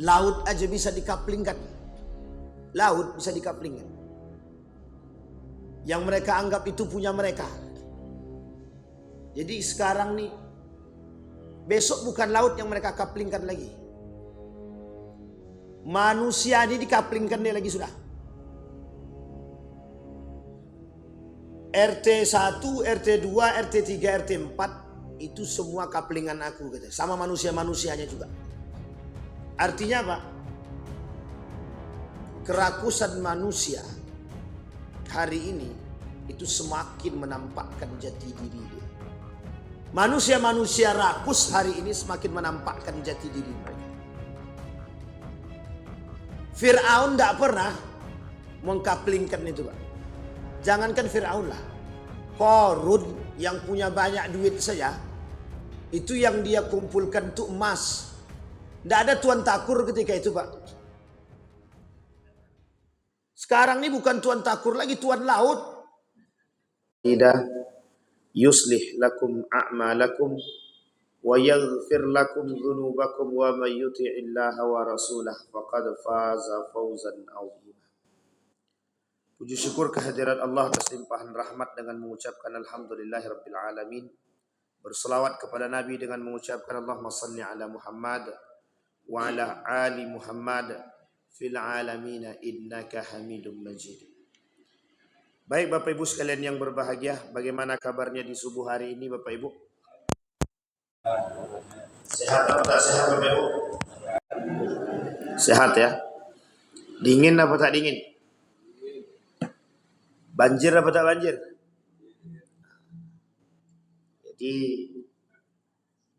Laut aja bisa dikaplingkan. Laut bisa dikaplingkan. Yang mereka anggap itu punya mereka. Jadi sekarang nih, besok bukan laut yang mereka kaplingkan lagi. Manusia ini dikaplingkan dia lagi sudah. RT 1, RT 2, RT 3, RT 4 itu semua kaplingan aku gitu. Sama manusia-manusianya juga. Artinya apa? Kerakusan manusia hari ini itu semakin menampakkan jati diri dia. Manusia-manusia rakus hari ini semakin menampakkan jati diri mereka. Fir'aun tidak pernah mengkaplingkan itu, Pak. Jangankan Fir'aun lah, Qarun yang punya banyak duit saja, itu yang dia kumpulkan itu emas. Tidak ada tuan takur ketika itu, Pak. Sekarang ini bukan tuan takur lagi, tuan laut. Tidak yuslih lakum a'malakum wa yaghfir lakum dzunubakum wa may yuti'illaha wa rasulah faqad faza fawzan 'azima. Puji syukur kehadirat Allah atas limpahan rahmat dengan mengucapkan alhamdulillahirabbil alamin. Berselawat kepada Nabi dengan mengucapkan Allahumma shalli ala Muhammad wa ala ali Muhammad fil alamin innaka Hamidum Majid. Baik Bapak Ibu sekalian yang berbahagia, bagaimana kabarnya di subuh hari ini Bapak Ibu? Sehat atau tak sehat Bapak Ibu? Sehat ya. Dingin apa tak dingin? Banjir apa tak banjir? Jadi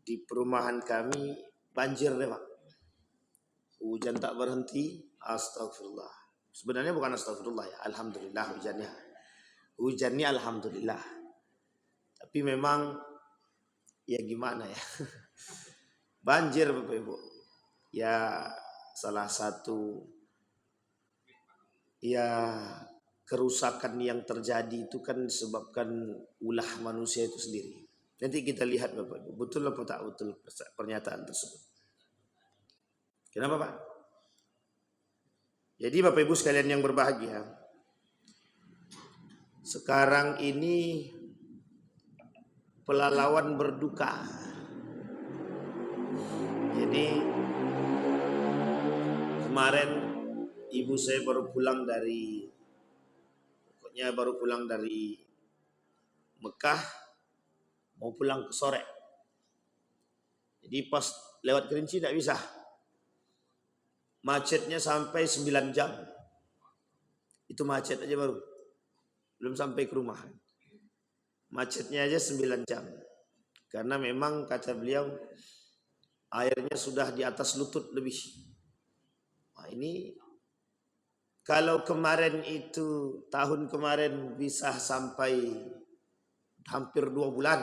di perumahan kami banjir deh Pak. Hujan tak berhenti, astagfirullah. Sebenarnya bukan astagfirullah ya, alhamdulillah hujannya. Hujannya alhamdulillah. Tapi memang ya gimana ya. Banjir Bapak Ibu. Ya salah satu ya kerusakan yang terjadi itu kan disebabkan ulah manusia itu sendiri. Nanti kita lihat Bapak Ibu, betul apa tak betul pernyataan tersebut. Kenapa Pak? Jadi Bapak Ibu sekalian yang berbahagia, sekarang ini pelalawan berduka. Jadi kemarin ibu saya baru pulang dari Mekah, mau pulang ke sore. Jadi pas lewat Kerinci tidak bisa. Macetnya sampai 9 jam. Itu macet aja baru. Belum sampai ke rumah. Macetnya aja 9 jam. Karena memang kata beliau airnya sudah di atas lutut lebih. Nah ini kalau kemarin itu tahun kemarin bisa sampai hampir 2 bulan.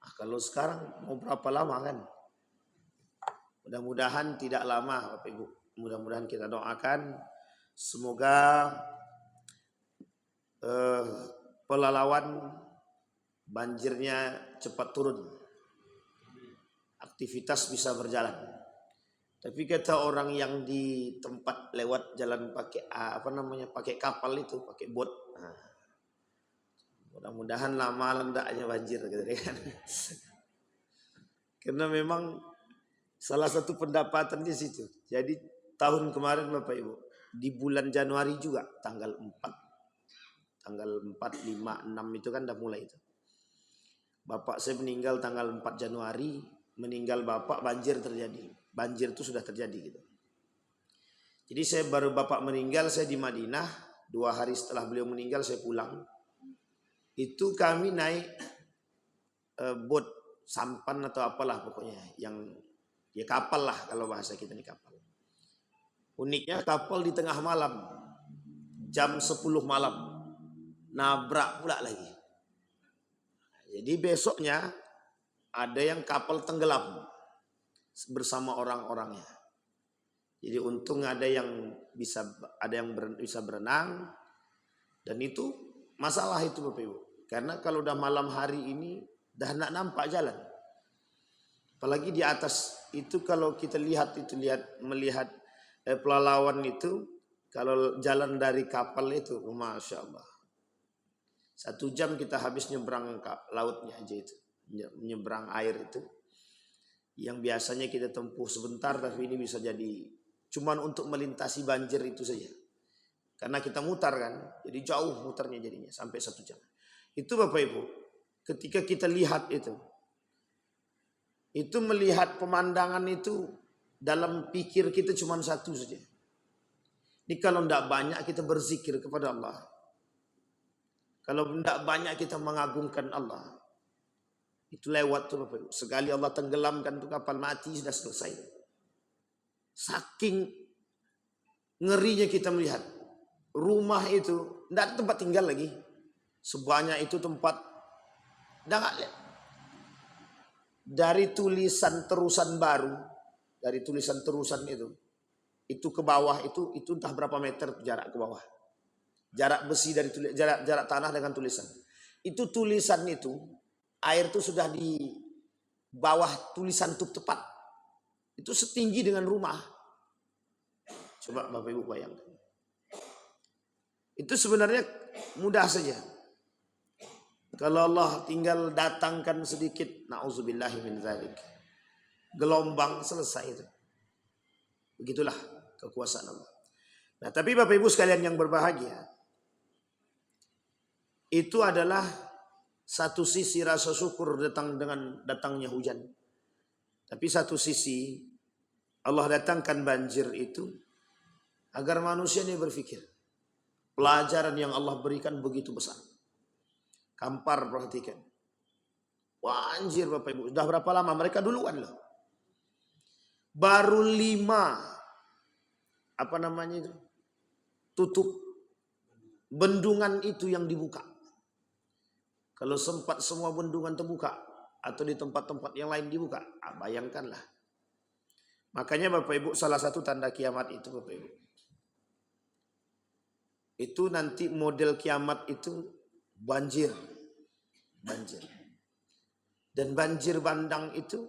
Nah, kalau sekarang mau berapa lama kan? Mudah-mudahan tidak lama Bapak Ibu. Mudah-mudahan kita doakan semoga pelalawan banjirnya cepat turun. Aktivitas bisa berjalan. Tapi kata orang yang di tempat lewat jalan pakai pakai kapal itu, pakai bot. Nah, mudah-mudahan lama hendaknya banjir gitu kan. Karena memang salah satu pendapatan di situ. Jadi tahun kemarin Bapak Ibu, di bulan Januari juga tanggal 4, 5, 6 itu kan udah mulai itu. Bapak saya meninggal tanggal 4 Januari, meninggal bapak banjir terjadi. Banjir itu sudah terjadi gitu. Jadi saya baru bapak meninggal, saya di Madinah. 2 hari setelah beliau meninggal saya pulang. Itu kami naik bot sampan atau apalah pokoknya, yang ya kapal lah kalau bahasa kita ini kapal. Uniknya kapal di tengah malam, jam 10 malam, nabrak pula lagi. Jadi besoknya ada yang kapal tenggelam bersama orang-orangnya. Jadi untung ada yang bisa berenang, dan itu masalah itu Bapak Ibu. Karena kalau udah malam hari ini dah nak nampak jalan. Apalagi di atas itu kalau kita melihat pelalawan itu, kalau jalan dari kapal itu, Masya Allah. 1 jam kita habis nyebrang lautnya aja itu. Nyebrang air itu. Yang biasanya kita tempuh sebentar, tapi ini bisa jadi cuman untuk melintasi banjir itu saja. Karena kita mutar kan, jadi jauh mutarnya jadinya sampai 1 jam. Itu Bapak Ibu, ketika kita lihat itu melihat pemandangan itu dalam pikir kita cuma satu saja. Ini kalau tidak banyak kita berzikir kepada Allah, kalau tidak banyak kita mengagungkan Allah, itu lewat tuh Bapak Ibu. Sekali Allah tenggelamkan tuh kapal, mati, sudah selesai. Saking ngerinya kita melihat rumah itu tidak ada tempat tinggal lagi. Sebanyak itu tempat. Dari tulisan terusan baru, dari tulisan terusan itu ke bawah itu entah berapa meter jarak ke bawah. Jarak besi dari jarak tanah dengan tulisan. Itu tulisan itu, air itu sudah di bawah tulisan itu tepat. Itu setinggi dengan rumah. Coba Bapak Ibu bayangkan. Itu sebenarnya mudah saja. Kalau Allah tinggal datangkan sedikit, na'udzubillahi min dzalik, gelombang, selesai itu. Begitulah kekuasaan Allah. Nah, tapi Bapak Ibu sekalian yang berbahagia, itu adalah satu sisi rasa syukur dengan datangnya hujan. Tapi satu sisi Allah datangkan banjir itu agar manusia ini berpikir. Pelajaran yang Allah berikan begitu besar. Kampar perhatikan. Banjir Bapak Ibu. Sudah berapa lama? Mereka duluan loh. Baru 5 tutup bendungan itu yang dibuka. Kalau sempat semua bendungan terbuka atau di tempat-tempat yang lain dibuka, bayangkanlah. Makanya Bapak Ibu, salah satu tanda kiamat itu Bapak Ibu, itu nanti model kiamat itu banjir. Dan banjir bandang itu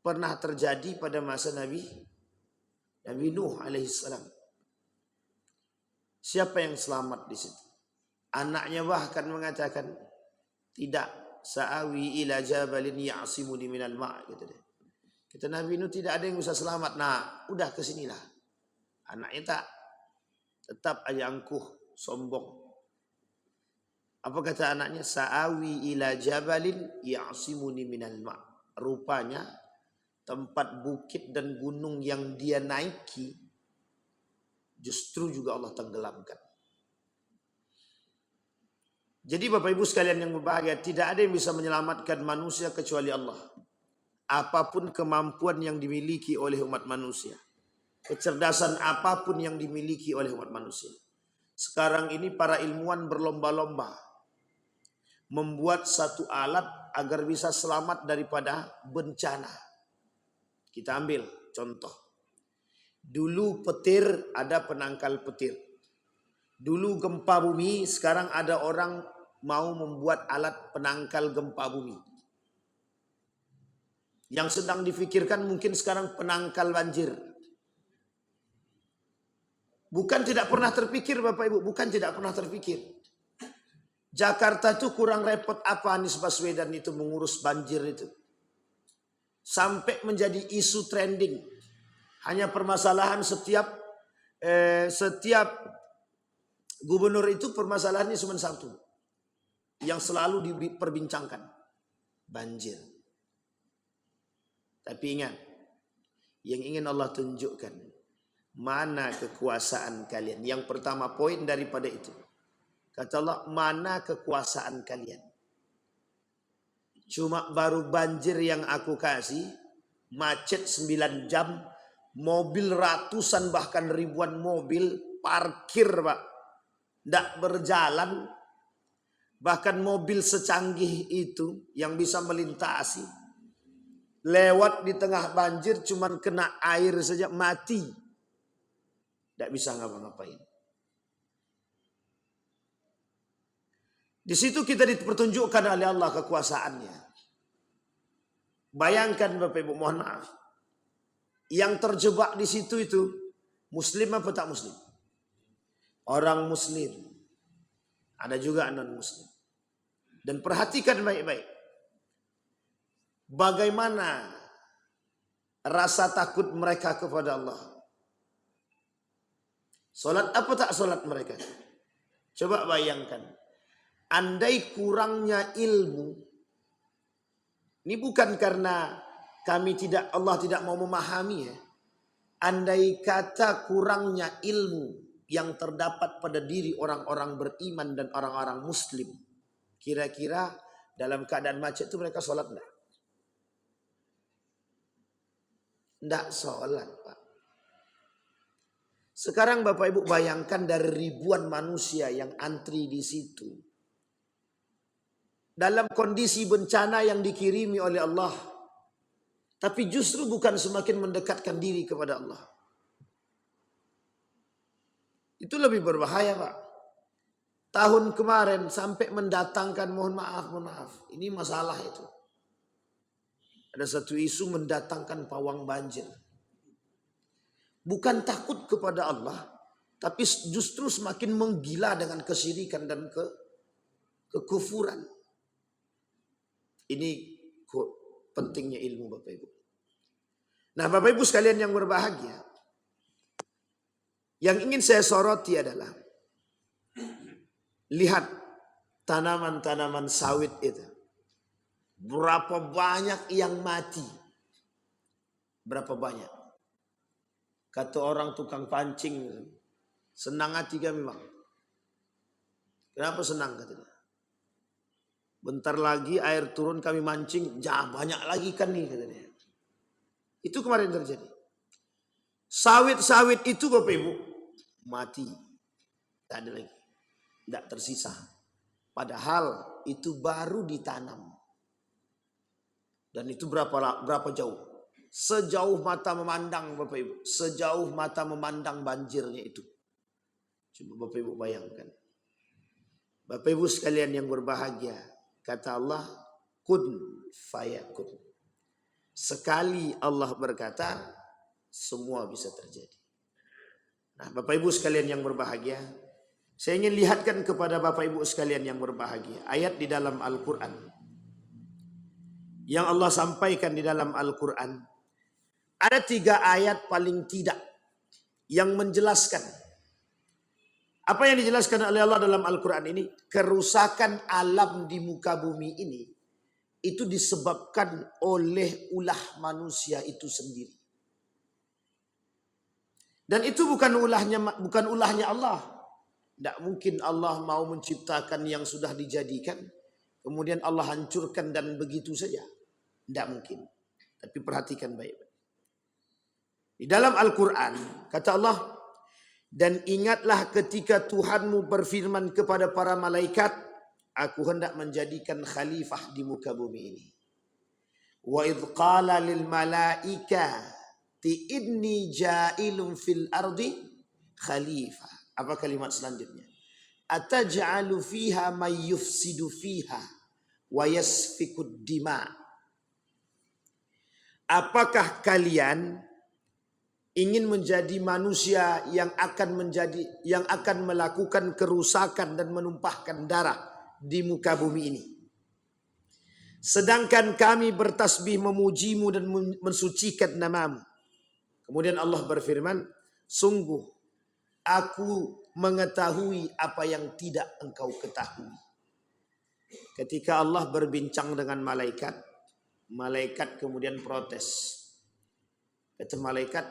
pernah terjadi pada masa Nabi Nuh alaihissalam. Siapa yang selamat di situ? Anaknya bahkan mengatakan, tidak, sa'awi ila jabalin ya'simuni minal ma', gitu deh. Kata Nabi Nuh, tidak ada yang bisa selamat. Nah, udah kesinilah. Anaknya tak, tetap aja angkuh, sombong. Apa kata anaknya? Sa'awi ila jabalin ya'simuni minal ma'. Rupanya tempat bukit dan gunung yang dia naiki justru juga Allah tenggelamkan. Jadi Bapak Ibu sekalian yang berbahagia, tidak ada yang bisa menyelamatkan manusia kecuali Allah. Apapun kemampuan yang dimiliki oleh umat manusia, kecerdasan apapun yang dimiliki oleh umat manusia. Sekarang ini para ilmuwan berlomba-lomba membuat satu alat agar bisa selamat daripada bencana. Kita ambil contoh. Dulu petir, ada penangkal petir. Dulu gempa bumi, sekarang ada orang mau membuat alat penangkal gempa bumi. Yang sedang difikirkan mungkin sekarang penangkal banjir. Bukan tidak pernah terpikir Bapak Ibu, bukan tidak pernah terpikir. Jakarta itu kurang repot apa Anies Baswedan itu mengurus banjir itu. Sampai menjadi isu trending. Hanya permasalahan setiap gubernur itu permasalahannya cuma satu. Yang selalu diperbincangkan. Banjir. Tapi ingat. Yang ingin Allah tunjukkan. Mana kekuasaan kalian. Yang pertama poin daripada itu. Kata Allah, mana kekuasaan kalian. Cuma baru banjir yang aku kasih. Macet 9 jam. Mobil ratusan bahkan ribuan mobil. Parkir Pak. Tidak berjalan. Bahkan mobil secanggih itu yang bisa melintasi. Lewat di tengah banjir cuman kena air saja mati. Tidak bisa ngapa-ngapain. Di situ kita dipertunjukkan oleh Allah kekuasaannya. Bayangkan Bapak Ibu, mohon maaf. Yang terjebak di situ itu muslim apa tak muslim? Orang muslim. Ada juga non-muslim. Dan perhatikan baik-baik. Bagaimana rasa takut mereka kepada Allah. Solat apa tak solat mereka? Coba bayangkan. Andai kurangnya ilmu. Ini bukan karena Allah tidak mau memahami ya. Andai kata kurangnya ilmu yang terdapat pada diri orang-orang beriman dan orang-orang muslim. Kira-kira dalam keadaan macet itu mereka sholat enggak? Enggak sholat, Pak. Sekarang Bapak Ibu bayangkan dari ribuan manusia yang antri di situ. Dalam kondisi bencana yang dikirimi oleh Allah. Tapi justru bukan semakin mendekatkan diri kepada Allah. Itu lebih berbahaya, Pak. Tahun kemarin sampai mendatangkan mohon maaf. Ini masalah itu. Ada satu isu mendatangkan pawang banjir. Bukan takut kepada Allah, tapi justru semakin menggila dengan kesyirikan dan kekufuran. Ini pentingnya ilmu Bapak Ibu. Nah Bapak Ibu sekalian yang berbahagia. Yang ingin saya soroti adalah. Lihat tanaman-tanaman sawit itu. Berapa banyak yang mati. Berapa banyak. Kata orang tukang pancing. Senang hati kami bang. Kenapa senang katanya? Bentar lagi air turun kami mancing. Banyak lagi kan nih katanya. Itu kemarin terjadi. Sawit-sawit itu Bapak Ibu. Mati. Tidak ada lagi. Tidak tersisa. Padahal itu baru ditanam. Dan itu berapa jauh? Sejauh mata memandang Bapak Ibu. Sejauh mata memandang banjirnya itu. Coba Bapak Ibu bayangkan. Bapak Ibu sekalian yang berbahagia. Kata Allah. Kun fayakun. Sekali Allah berkata. Semua bisa terjadi. Nah Bapak Ibu sekalian yang berbahagia. Saya ingin lihatkan kepada Bapak Ibu sekalian yang berbahagia. Ayat di dalam Al-Quran. Yang Allah sampaikan di dalam Al-Quran. Ada 3 ayat paling tidak. Yang menjelaskan. Apa yang dijelaskan oleh Allah dalam Al-Quran ini. Kerusakan alam di muka bumi ini. Itu disebabkan oleh ulah manusia itu sendiri. Dan itu bukan ulahnya Allah. Tidak mungkin Allah mau menciptakan yang sudah dijadikan. Kemudian Allah hancurkan dan begitu saja. Tidak mungkin. Tapi perhatikan baik-baik. Di dalam Al-Quran kata Allah. Dan ingatlah ketika Tuhanmu berfirman kepada para malaikat. Aku hendak menjadikan khalifah di muka bumi ini. Wa idh qala lil malaika. Inni ja'ilun fil ardi khalifah. Apa kalimat selanjutnya? Ataj'alu fiha may yufsidu fiha wa yasfikud dima. Apakah kalian ingin menjadi manusia yang akan melakukan kerusakan dan menumpahkan darah di muka bumi ini? Sedangkan kami bertasbih memujimu dan mensucikan namamu. Kemudian Allah berfirman, sungguh aku mengetahui apa yang tidak engkau ketahui. Ketika Allah berbincang dengan malaikat, malaikat kemudian protes. Kata malaikat,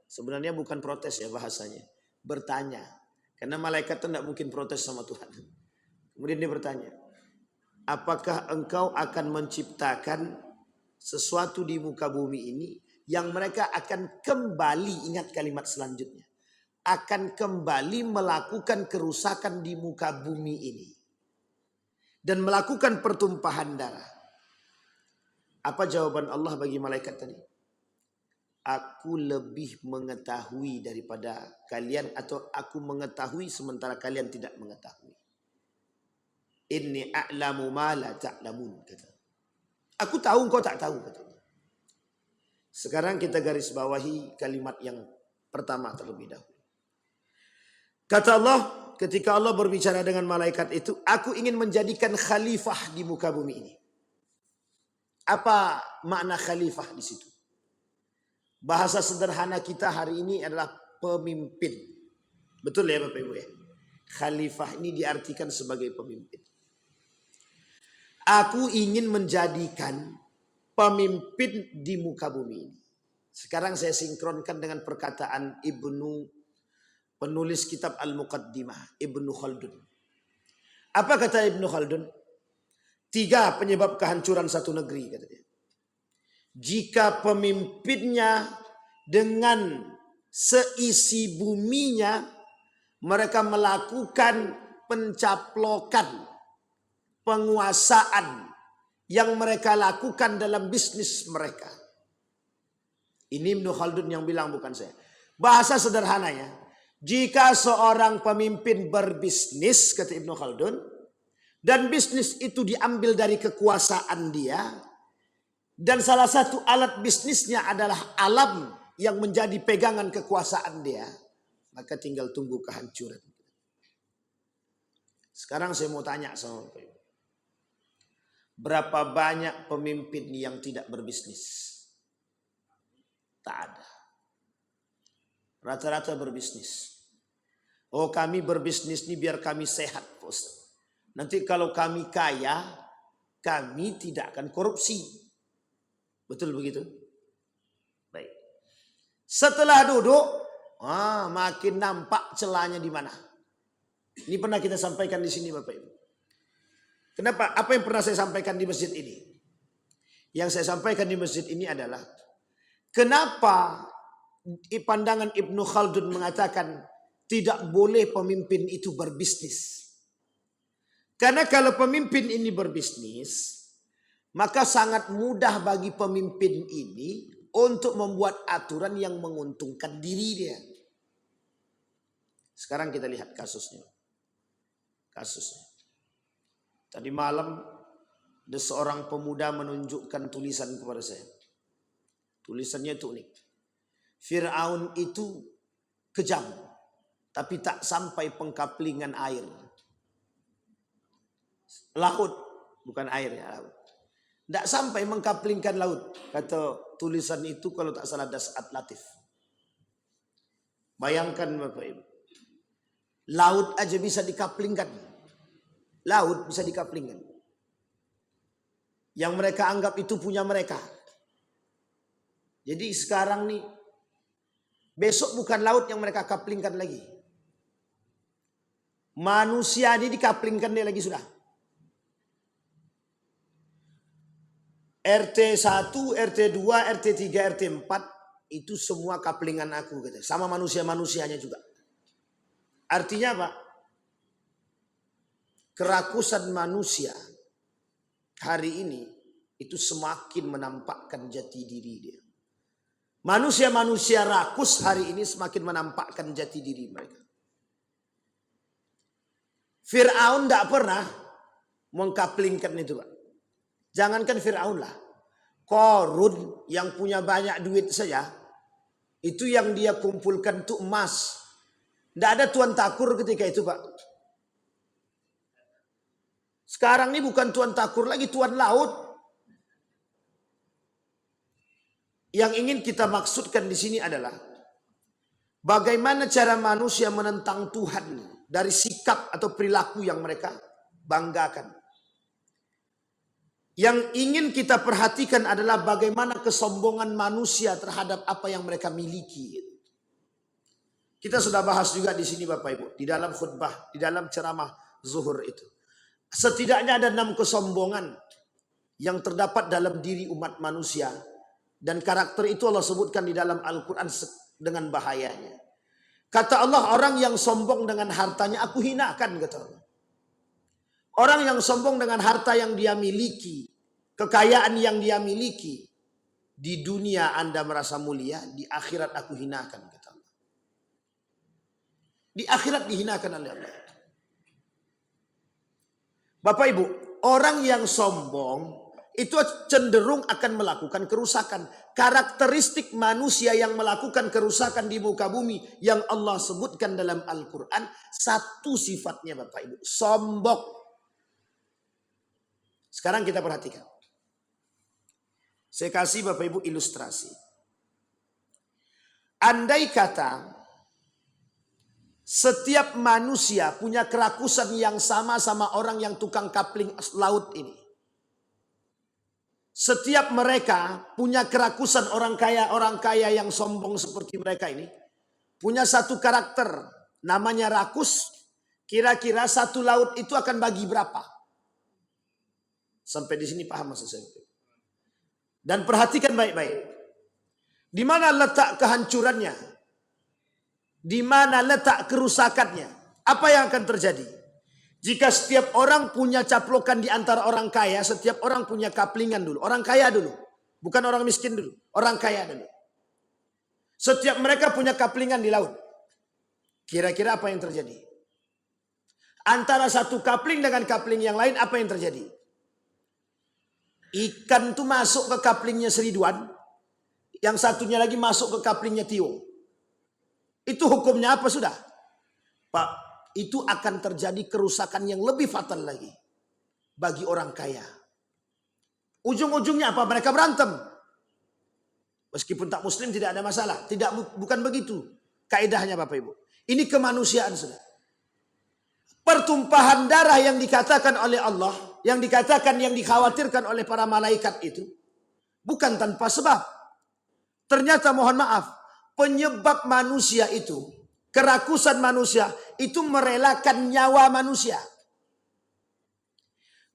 sebenarnya bukan protes ya bahasanya, bertanya. Karena malaikat itu tidak mungkin protes sama Tuhan. Kemudian dia bertanya, apakah engkau akan menciptakan sesuatu di muka bumi ini yang mereka akan kembali, ingat kalimat selanjutnya, akan kembali melakukan kerusakan di muka bumi ini dan melakukan pertumpahan darah. Apa jawaban Allah bagi malaikat tadi? Aku lebih mengetahui daripada kalian, atau aku mengetahui sementara kalian tidak mengetahui. Inni a'lamu ma la ta'lamun, kata. Aku tahu engkau tak tahu, kata. Sekarang kita garis bawahi kalimat yang pertama terlebih dahulu. Kata Allah, ketika Allah berbicara dengan malaikat itu, aku ingin menjadikan khalifah di muka bumi ini. Apa makna khalifah di situ? Bahasa sederhana kita hari ini adalah pemimpin. Betul ya Bapak Ibu ya? Khalifah ini diartikan sebagai pemimpin. Aku ingin menjadikan pemimpin di muka bumi ini. Sekarang saya sinkronkan dengan perkataan penulis kitab Al-Muqaddimah, Ibnu Khaldun. Apa kata Ibnu Khaldun? 3 penyebab kehancuran satu negeri, kata dia. Jika pemimpinnya dengan seisi buminya mereka melakukan pencaplokan, penguasaan yang mereka lakukan dalam bisnis mereka. Ini Ibnu Khaldun yang bilang, bukan saya. Bahasa sederhananya, jika seorang pemimpin berbisnis, kata Ibnu Khaldun, dan bisnis itu diambil dari kekuasaan dia, dan salah satu alat bisnisnya adalah alam yang menjadi pegangan kekuasaan dia, maka tinggal tunggu kehancuran. Sekarang saya mau tanya sama Bapak Ibu. Berapa banyak pemimpin yang tidak berbisnis? Tak ada. Rata-rata berbisnis. Oh, kami berbisnis ini biar kami sehat, Ustaz. Nanti kalau kami kaya, kami tidak akan korupsi. Betul begitu? Baik. Setelah duduk, makin nampak celahnya di mana. Ini pernah kita sampaikan di sini Bapak Ibu. Kenapa? Apa yang pernah saya sampaikan di masjid ini? Yang saya sampaikan di masjid ini adalah, kenapa pandangan Ibnu Khaldun mengatakan tidak boleh pemimpin itu berbisnis? Karena kalau pemimpin ini berbisnis, maka sangat mudah bagi pemimpin ini untuk membuat aturan yang menguntungkan diri dia. Sekarang kita lihat kasusnya. Tadi malam ada seorang pemuda menunjukkan tulisan kepada saya. Tulisannya itu unik. Fir'aun itu kejam, tapi tak sampai pengkaplingan air. Laut, bukan air ya, laut. Tidak sampai mengkaplingkan laut. Kata tulisan itu kalau tak salah Das'at Latif. Bayangkan Bapak Ibu. Laut aja bisa dikaplingkan. Laut bisa dikaplingkan. Yang mereka anggap itu punya mereka. Jadi sekarang nih, besok bukan laut yang mereka kaplingkan lagi. Manusia ini dikaplingkan dia lagi sudah. RT 1, RT 2, RT 3, RT 4 itu semua kaplingan aku, gitu. Sama manusia-manusianya juga. Artinya apa? Kerakusan manusia hari ini itu semakin menampakkan jati diri dia. Manusia-manusia rakus hari ini semakin menampakkan jati diri mereka. Fir'aun tidak pernah mengkaplingkan itu, Pak. Jangankan Fir'aun lah. Qarun yang punya banyak duit saja, itu yang dia kumpulkan itu emas. Tidak ada tuan takur ketika itu, Pak. Sekarang ini bukan tuan takur lagi, tuan laut. Yang ingin kita maksudkan di sini adalah bagaimana cara manusia menentang Tuhan dari sikap atau perilaku yang mereka banggakan. Yang ingin kita perhatikan adalah bagaimana kesombongan manusia terhadap apa yang mereka miliki. Kita sudah bahas juga di sini Bapak Ibu, di dalam khutbah, di dalam ceramah zuhur itu. Setidaknya ada 6 kesombongan yang terdapat dalam diri umat manusia. Dan karakter itu Allah sebutkan di dalam Al-Quran dengan bahayanya. Kata Allah, orang yang sombong dengan hartanya aku hinakan, kata Allah. Orang yang sombong dengan harta yang dia miliki, kekayaan yang dia miliki, di dunia Anda merasa mulia, di akhirat aku hinakan, kata Allah. Di akhirat dihinakan oleh Allah. Bapak Ibu, orang yang sombong itu cenderung akan melakukan kerusakan. Karakteristik manusia yang melakukan kerusakan di muka bumi yang Allah sebutkan dalam Al-Quran, satu sifatnya Bapak Ibu, sombong. Sekarang kita perhatikan. Saya kasih Bapak Ibu ilustrasi. Andai kata setiap manusia punya kerakusan yang sama orang yang tukang kapling laut ini. Setiap mereka punya kerakusan orang kaya yang sombong seperti mereka ini. Punya satu karakter namanya rakus. Kira-kira satu laut itu akan bagi berapa? Sampai di sini paham maksud saya. Dan perhatikan baik-baik. Di mana letak kehancurannya? Di mana letak kerusakannya? Apa yang akan terjadi? Jika setiap orang punya caplokan di antara orang kaya, setiap orang punya kaplingan dulu. Orang kaya dulu. Bukan orang miskin dulu. Orang kaya dulu. Setiap mereka punya kaplingan di laut. Kira-kira apa yang terjadi? Antara satu kapling dengan kapling yang lain, apa yang terjadi? Ikan itu masuk ke kaplingnya Seriduan. Yang satunya lagi masuk ke kaplingnya Tio. Itu hukumnya apa sudah? Pak, itu akan terjadi kerusakan yang lebih fatal lagi bagi orang kaya. Ujung-ujungnya apa? Mereka berantem. Meskipun tak muslim tidak ada masalah. Bukan begitu kaidahnya Bapak Ibu. Ini kemanusiaan sudah. Pertumpahan darah yang dikatakan oleh Allah, yang dikatakan, yang dikhawatirkan oleh para malaikat itu bukan tanpa sebab. Ternyata mohon maaf, penyebab manusia itu, kerakusan manusia itu merelakan nyawa manusia.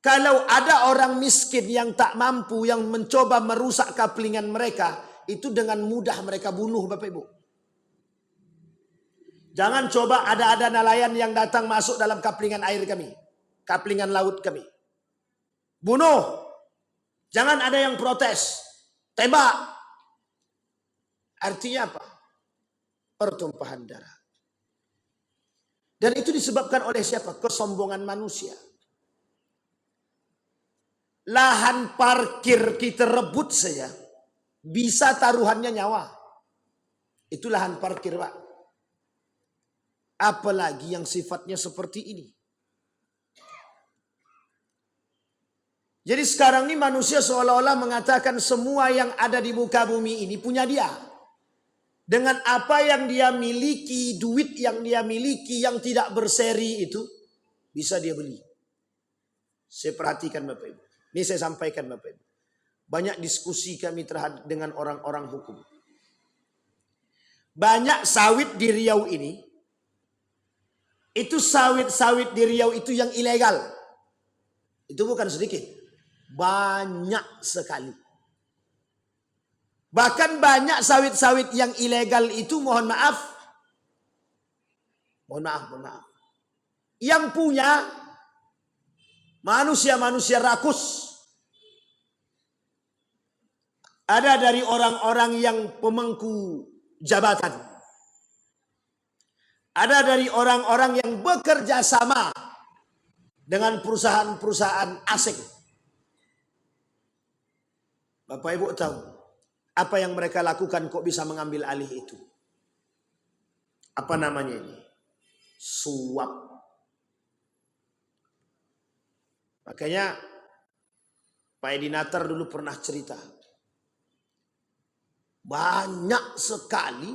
Kalau ada orang miskin yang tak mampu, yang mencoba merusak kaplingan mereka, itu dengan mudah mereka bunuh Bapak Ibu. Jangan coba ada nelayan yang datang masuk dalam kaplingan air kami, kaplingan laut kami. Bunuh. Jangan ada yang protes. Tembak. Artinya apa? Pertumpahan darah. Dan itu disebabkan oleh siapa? Kesombongan manusia. Lahan parkir kita rebut saja, bisa taruhannya nyawa. Itu lahan parkir Pak. Apalagi yang sifatnya seperti ini. Jadi sekarang ini manusia seolah-olah mengatakan semua yang ada di muka bumi ini punya dia. Dengan apa yang dia miliki, duit yang dia miliki yang tidak berseri itu bisa dia beli. Saya perhatikan Bapak Ibu. Ini saya sampaikan Bapak Ibu. Banyak diskusi kami terhadap dengan orang-orang hukum. Banyak sawit di Riau ini. Itu sawit-sawit di Riau itu yang ilegal. Itu bukan sedikit. Banyak sekali. Bahkan banyak sawit-sawit yang ilegal itu mohon maaf. Yang punya manusia-manusia rakus. Ada dari orang-orang yang pemangku jabatan. Ada dari orang-orang yang bekerja sama dengan perusahaan-perusahaan asing. Bapak Ibu tahu apa yang mereka lakukan kok bisa mengambil alih itu? Apa namanya ini? Suap. Makanya Pak Edi Natar dulu pernah cerita. Banyak sekali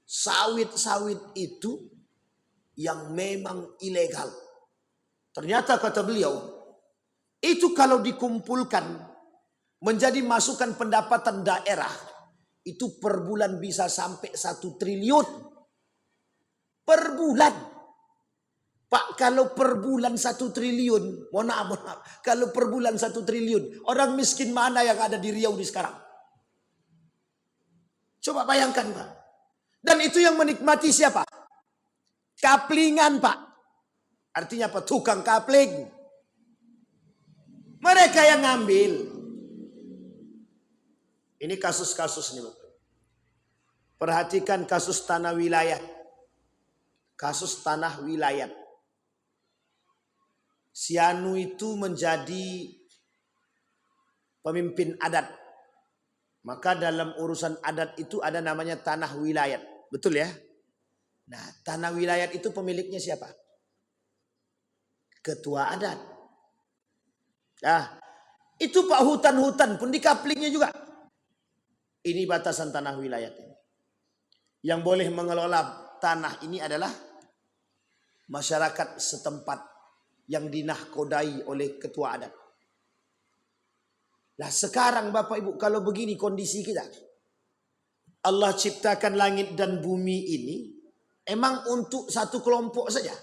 sawit-sawit itu yang memang ilegal. Ternyata kata beliau, itu kalau dikumpulkan menjadi masukan pendapatan daerah, itu per bulan bisa sampai 1 triliun. Per bulan. Pak, kalau per bulan 1 triliun, mohon maaf. Kalau per bulan 1 triliun, orang miskin mana yang ada di Riau di sekarang? Coba bayangkan Pak. Dan itu yang menikmati siapa? Kaplingan Pak. Artinya apa? Tukang kapling. Mereka yang ngambil. Ini kasus-kasus nih Bapak. Perhatikan kasus tanah wilayah. Kasus tanah wilayah. Si Anu itu menjadi pemimpin adat. Maka dalam urusan adat itu ada namanya tanah wilayat. Betul ya? Nah, tanah wilayat itu pemiliknya siapa? Ketua adat. Nah, itu Pak, hutan-hutan pun di kaplingnya juga. Ini batasan tanah wilayat ini. Yang boleh mengelola tanah ini adalah masyarakat setempat yang dinahkodai oleh ketua adat. Nah sekarang Bapak Ibu, kalau begini kondisi kita, Allah ciptakan langit dan bumi ini emang untuk satu kelompok saja?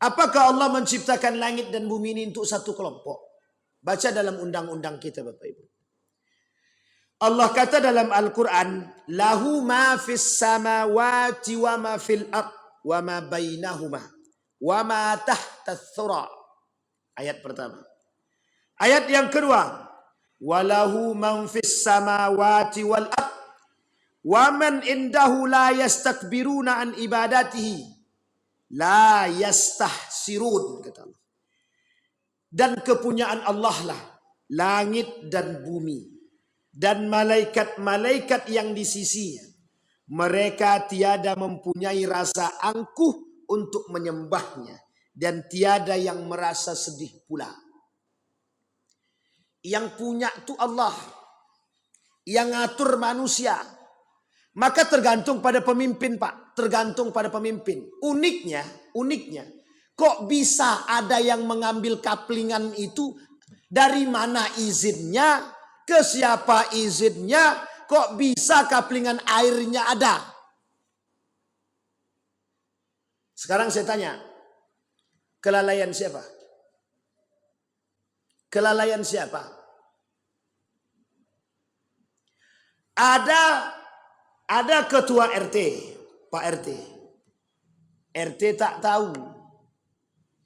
Apakah Allah menciptakan langit dan bumi ini untuk satu kelompok? Baca dalam undang-undang kita Bapak Ibu. Allah kata dalam Al-Quran, lahu ma fis samawati wa ma fil ard wa ma bainahuma wa ma tahta thura. Ayat pertama. Ayat yang kedua, walahu man fis samawati wal ard wa man indahu la yastakbiruna an ibadatihi la yastahsirun, kata Allah. Dan kepunyaan Allah lah langit dan bumi dan malaikat-malaikat yang di sisinya. Mereka tiada mempunyai rasa angkuh untuk menyembahnya dan tiada yang merasa sedih pula. Yang punya itu Allah, yang ngatur manusia. Maka tergantung pada pemimpin Pak, tergantung pada pemimpin. Uniknya, kok bisa ada yang mengambil kaplingan itu, dari mana izinnya, ke siapa izinnya, kok bisa kaplingan airnya ada? Sekarang saya tanya, kelalaian siapa? Kelalaian siapa? Ada ketua RT, Pak RT. RT tak tahu.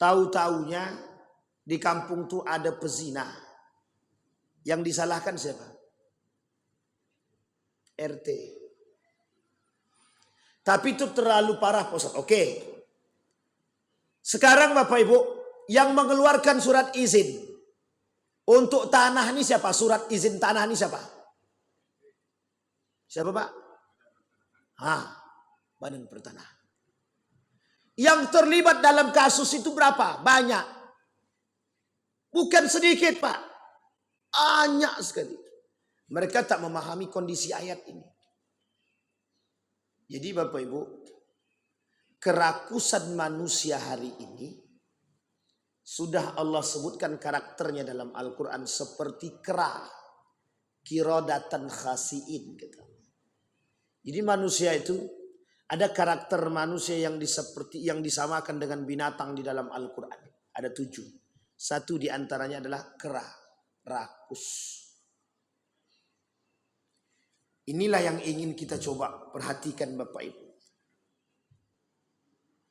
Tahu-taunya di kampung tuh ada pezina. Yang disalahkan siapa? RT. Tapi itu terlalu parah Pak Ustaz. Oke. Sekarang Bapak Ibu, yang mengeluarkan surat izin untuk tanah ini siapa? Surat izin tanah ini siapa? Siapa Pak? Badan Pertanahan. Yang terlibat dalam kasus itu berapa? Banyak. Bukan sedikit Pak. Banyak sekali. Mereka tak memahami kondisi ayat ini. Jadi Bapak Ibu, kerakusan manusia hari ini sudah Allah sebutkan karakternya dalam Al-Quran seperti kera, kirodatan khasiin. Gitu. Jadi manusia itu ada karakter manusia yang disamakan dengan binatang di dalam Al-Quran. Ada 7. Satu di antaranya adalah kera, rakus. Inilah yang ingin kita coba perhatikan Bapak Ibu.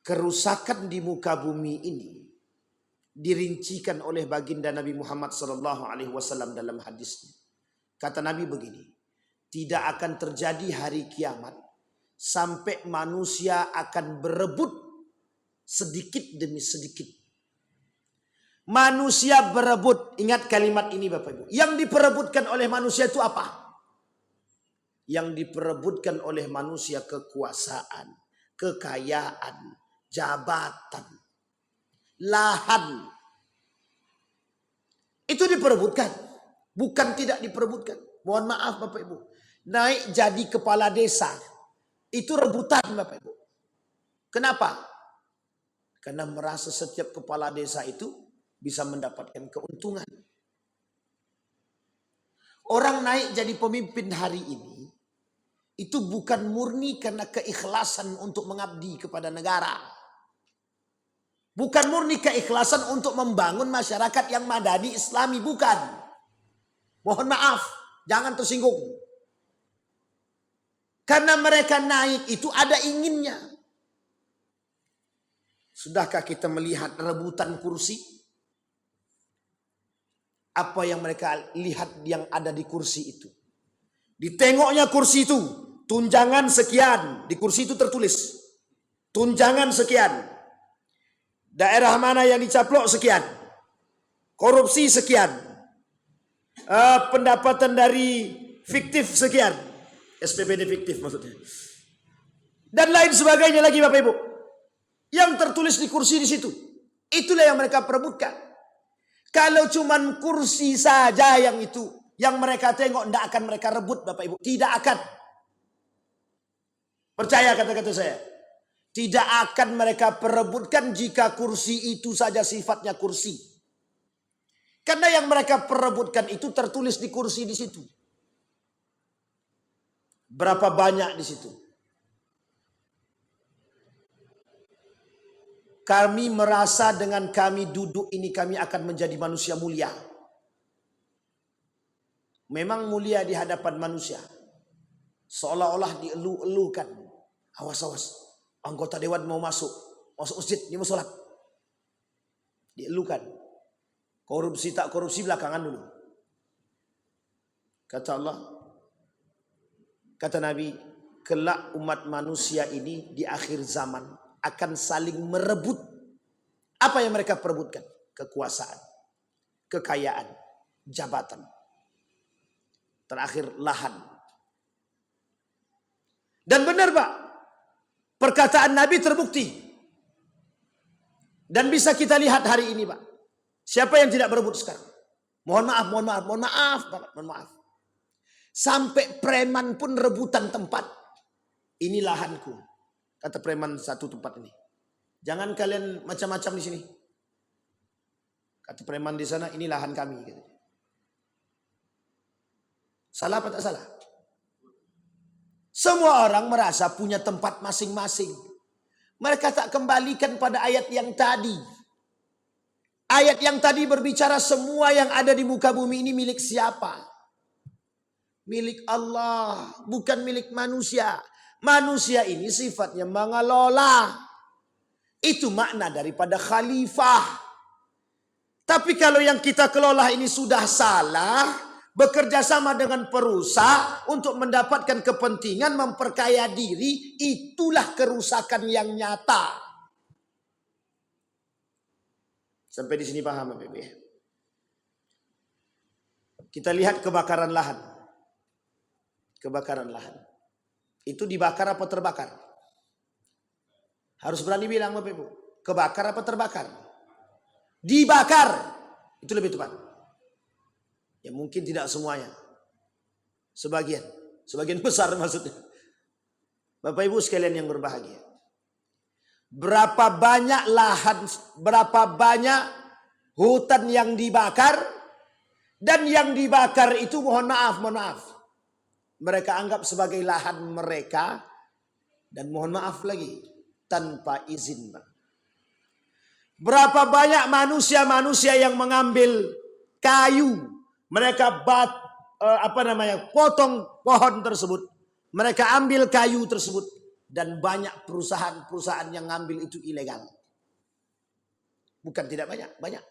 Kerusakan di muka bumi ini dirincikan oleh baginda Nabi Muhammad SAW dalam hadisnya. Kata Nabi begini, tidak akan terjadi hari kiamat sampai manusia akan berebut sedikit demi sedikit. Manusia berebut, ingat kalimat ini Bapak Ibu. Yang diperebutkan oleh manusia itu apa? Yang diperebutkan oleh manusia kekuasaan, kekayaan, jabatan, lahan. Itu diperebutkan, bukan tidak diperebutkan. Mohon maaf Bapak Ibu. Naik jadi kepala desa, itu rebutan Bapak Ibu. Kenapa? Karena merasa setiap kepala desa itu bisa mendapatkan keuntungan. Orang naik jadi pemimpin hari ini itu bukan murni karena keikhlasan untuk mengabdi kepada negara. Bukan murni keikhlasan untuk membangun masyarakat yang madani islami, bukan. Mohon maaf, jangan tersinggung. Karena mereka naik itu ada inginnya. Sudahkah kita melihat rebutan kursi? Apa yang mereka lihat yang ada di kursi itu? Ditengoknya kursi itu, tunjangan sekian. Di kursi itu tertulis, tunjangan sekian. Daerah mana yang dicaplok sekian. Korupsi sekian. pendapatan dari fiktif sekian, SPBD fiktif maksudnya, dan lain sebagainya lagi Bapak Ibu, yang tertulis di kursi di situ. Itulah yang mereka perebutkan. Kalau cuman kursi saja yang itu yang mereka tengok, tidak akan mereka rebut Bapak Ibu, tidak akan. Percaya kata-kata saya, tidak akan mereka perebutkan jika kursi itu saja sifatnya kursi. Karena yang mereka perebutkan itu tertulis di kursi di situ. Berapa banyak di situ? Kami merasa dengan kami duduk ini kami akan menjadi manusia mulia. Memang mulia di hadapan manusia. Seolah-olah dielu-elukan. Awas-awas, anggota dewan mau masuk masjid, dia mau sholat. Dielukan. Korupsi tak korupsi belakangan dulu. Kata Allah, kata Nabi, kelak umat manusia ini di akhir zaman akan saling merebut. Apa yang mereka perebutkan? Kekuasaan, kekayaan, jabatan. Terakhir lahan. Dan benar Pak, perkataan Nabi terbukti. Dan bisa kita lihat hari ini Pak. Siapa yang tidak berebut sekarang? Mohon maaf Pak, mohon maaf. Sampai preman pun rebutan tempat. Ini lahanku. Kata preman satu tempat ini. Jangan kalian macam-macam di sini. Kata preman di sana, ini lahan kami. Salah apa tak salah? Semua orang merasa punya tempat masing-masing. Mereka tak kembalikan pada ayat yang tadi. Ayat yang tadi berbicara semua yang ada di muka bumi ini milik siapa? Milik Allah, bukan milik manusia. Manusia ini sifatnya mengelola. Itu makna daripada khalifah. Tapi kalau yang kita kelola ini sudah salah, bekerja sama dengan perusak untuk mendapatkan kepentingan, memperkaya diri, itulah kerusakan yang nyata. Sampai di sini paham Bapak? Kita lihat kebakaran lahan. Kebakaran lahan. Itu dibakar apa terbakar? Harus berani bilang Bapak Ibu. Kebakar apa terbakar? Dibakar. Itu lebih tepat. Ya mungkin tidak semuanya. Sebagian. Sebagian besar maksudnya. Bapak Ibu sekalian yang berbahagia. Berapa banyak lahan, berapa banyak hutan yang dibakar. Dan yang dibakar itu mohon maaf. Mereka anggap sebagai lahan mereka. Dan mohon maaf lagi. Tanpa izin. Berapa banyak manusia-manusia yang mengambil kayu. Mereka potong pohon tersebut. Mereka ambil kayu tersebut. Dan banyak perusahaan-perusahaan yang ngambil itu ilegal. Bukan tidak banyak, banyak.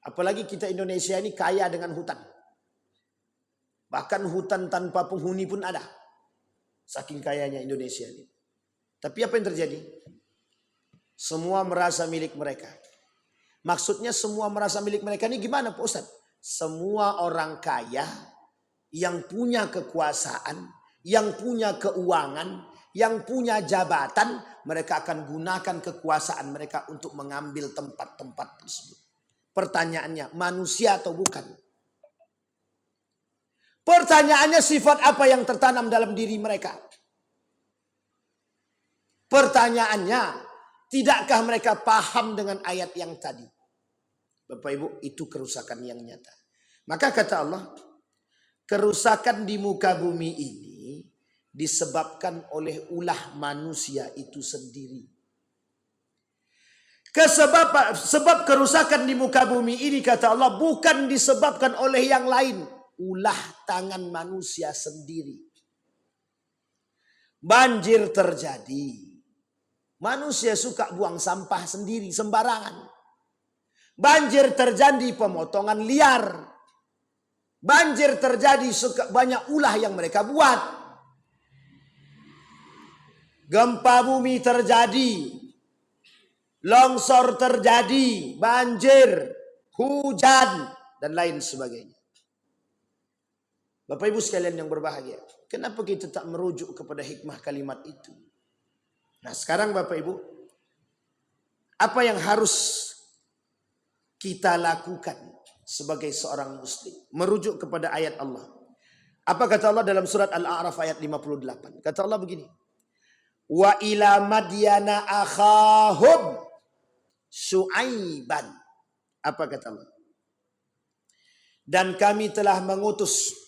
Apalagi kita Indonesia ini kaya dengan hutan. Bahkan hutan tanpa penghuni pun ada. Saking kayanya Indonesia ini. Tapi apa yang terjadi? Semua merasa milik mereka. Maksudnya semua merasa milik mereka ini gimana Pak Ustadz? Semua orang kaya yang punya kekuasaan, yang punya keuangan, yang punya jabatan, mereka akan gunakan kekuasaan mereka untuk mengambil tempat-tempat tersebut. Pertanyaannya, manusia atau bukan? Pertanyaannya, sifat apa yang tertanam dalam diri mereka? Pertanyaannya, tidakkah mereka paham dengan ayat yang tadi? Bapak Ibu, itu kerusakan yang nyata. Maka kata Allah, kerusakan di muka bumi ini disebabkan oleh ulah manusia itu sendiri. Sebab kerusakan di muka bumi ini kata Allah bukan disebabkan oleh yang lain. Ulah tangan manusia sendiri. Banjir terjadi. Manusia suka buang sampah sendiri sembarangan. Banjir terjadi pemotongan liar. Banjir terjadi banyak ulah yang mereka buat. Gempa bumi terjadi, longsor terjadi, banjir, hujan, dan lain sebagainya. Bapak Ibu sekalian yang berbahagia, kenapa kita tak merujuk kepada hikmah kalimat itu? Nah sekarang Bapak Ibu, apa yang harus kita lakukan sebagai seorang muslim? Merujuk kepada ayat Allah. Apa kata Allah dalam surat Al-A'raf ayat 58? Kata Allah begini. Wa ila madyana akhahum Syuaiban. Apa kata Allah? Dan kami telah mengutus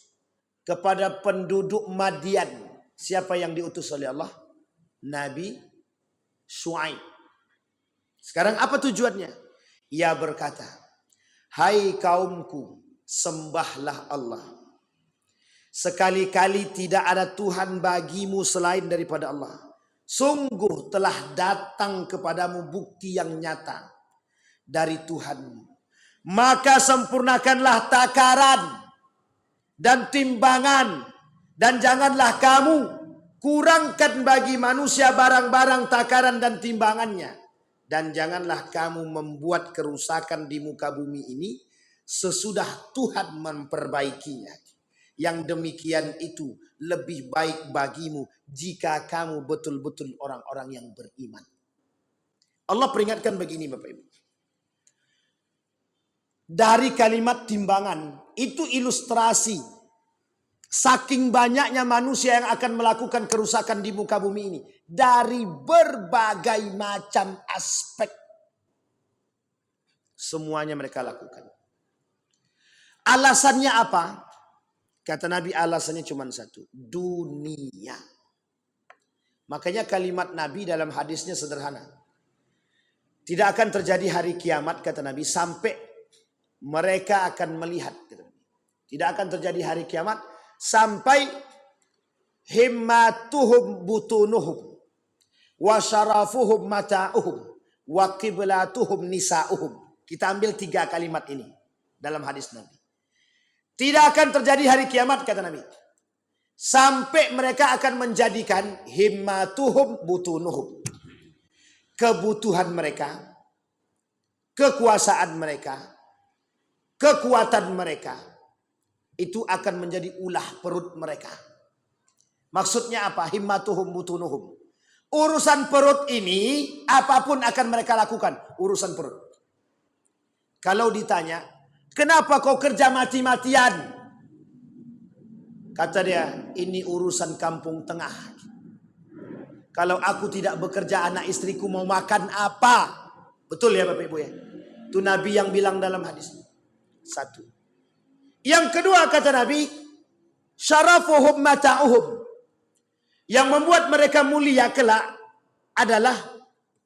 kepada penduduk Madian. Siapa yang diutus oleh Allah? Nabi Syuaib. Sekarang apa tujuannya? Ia berkata, hai kaumku, sembahlah Allah. Sekali-kali tidak ada Tuhan bagimu selain daripada Allah. Sungguh telah datang kepadamu bukti yang nyata dari Tuhanmu. Maka sempurnakanlah takaran dan timbangan. Dan janganlah kamu kurangkan bagi manusia barang-barang takaran dan timbangannya. Dan janganlah kamu membuat kerusakan di muka bumi ini sesudah Tuhan memperbaikinya. Yang demikian itu lebih baik bagimu jika kamu betul-betul orang-orang yang beriman. Allah peringatkan begini Bapak Ibu. Dari kalimat timbangan itu ilustrasi saking banyaknya manusia yang akan melakukan kerusakan di muka bumi ini dari berbagai macam aspek. Semuanya mereka lakukan. Alasannya apa? Kata Nabi alasannya cuma satu. Dunia. Makanya kalimat Nabi dalam hadisnya sederhana. Tidak akan terjadi hari kiamat kata Nabi sampai mereka akan melihat. Tidak akan terjadi hari kiamat sampai himmatuhum butunuhum wa syarafuhum mata'uhum wa qiblatuhum nisa'uhum. Kita ambil 3 kalimat ini dalam hadis Nabi. Tidak akan terjadi hari kiamat kata Nabi sampai mereka akan menjadikan himmatuhum butunuhum, kebutuhan mereka, kekuasaan mereka, kekuatan mereka itu akan menjadi ulah perut mereka. Maksudnya apa? Himmatuhum butunuhum. Urusan perut ini apapun akan mereka lakukan. Urusan perut. Kalau ditanya, kenapa kau kerja mati-matian? Kata dia, ini urusan kampung tengah. Kalau aku tidak bekerja, anak istriku mau makan apa? Betul ya Bapak Ibu ya? Itu Nabi yang bilang dalam hadis. Satu. Yang kedua kata Nabi, syarafuhum mata'uhum. Yang membuat mereka mulia kelak adalah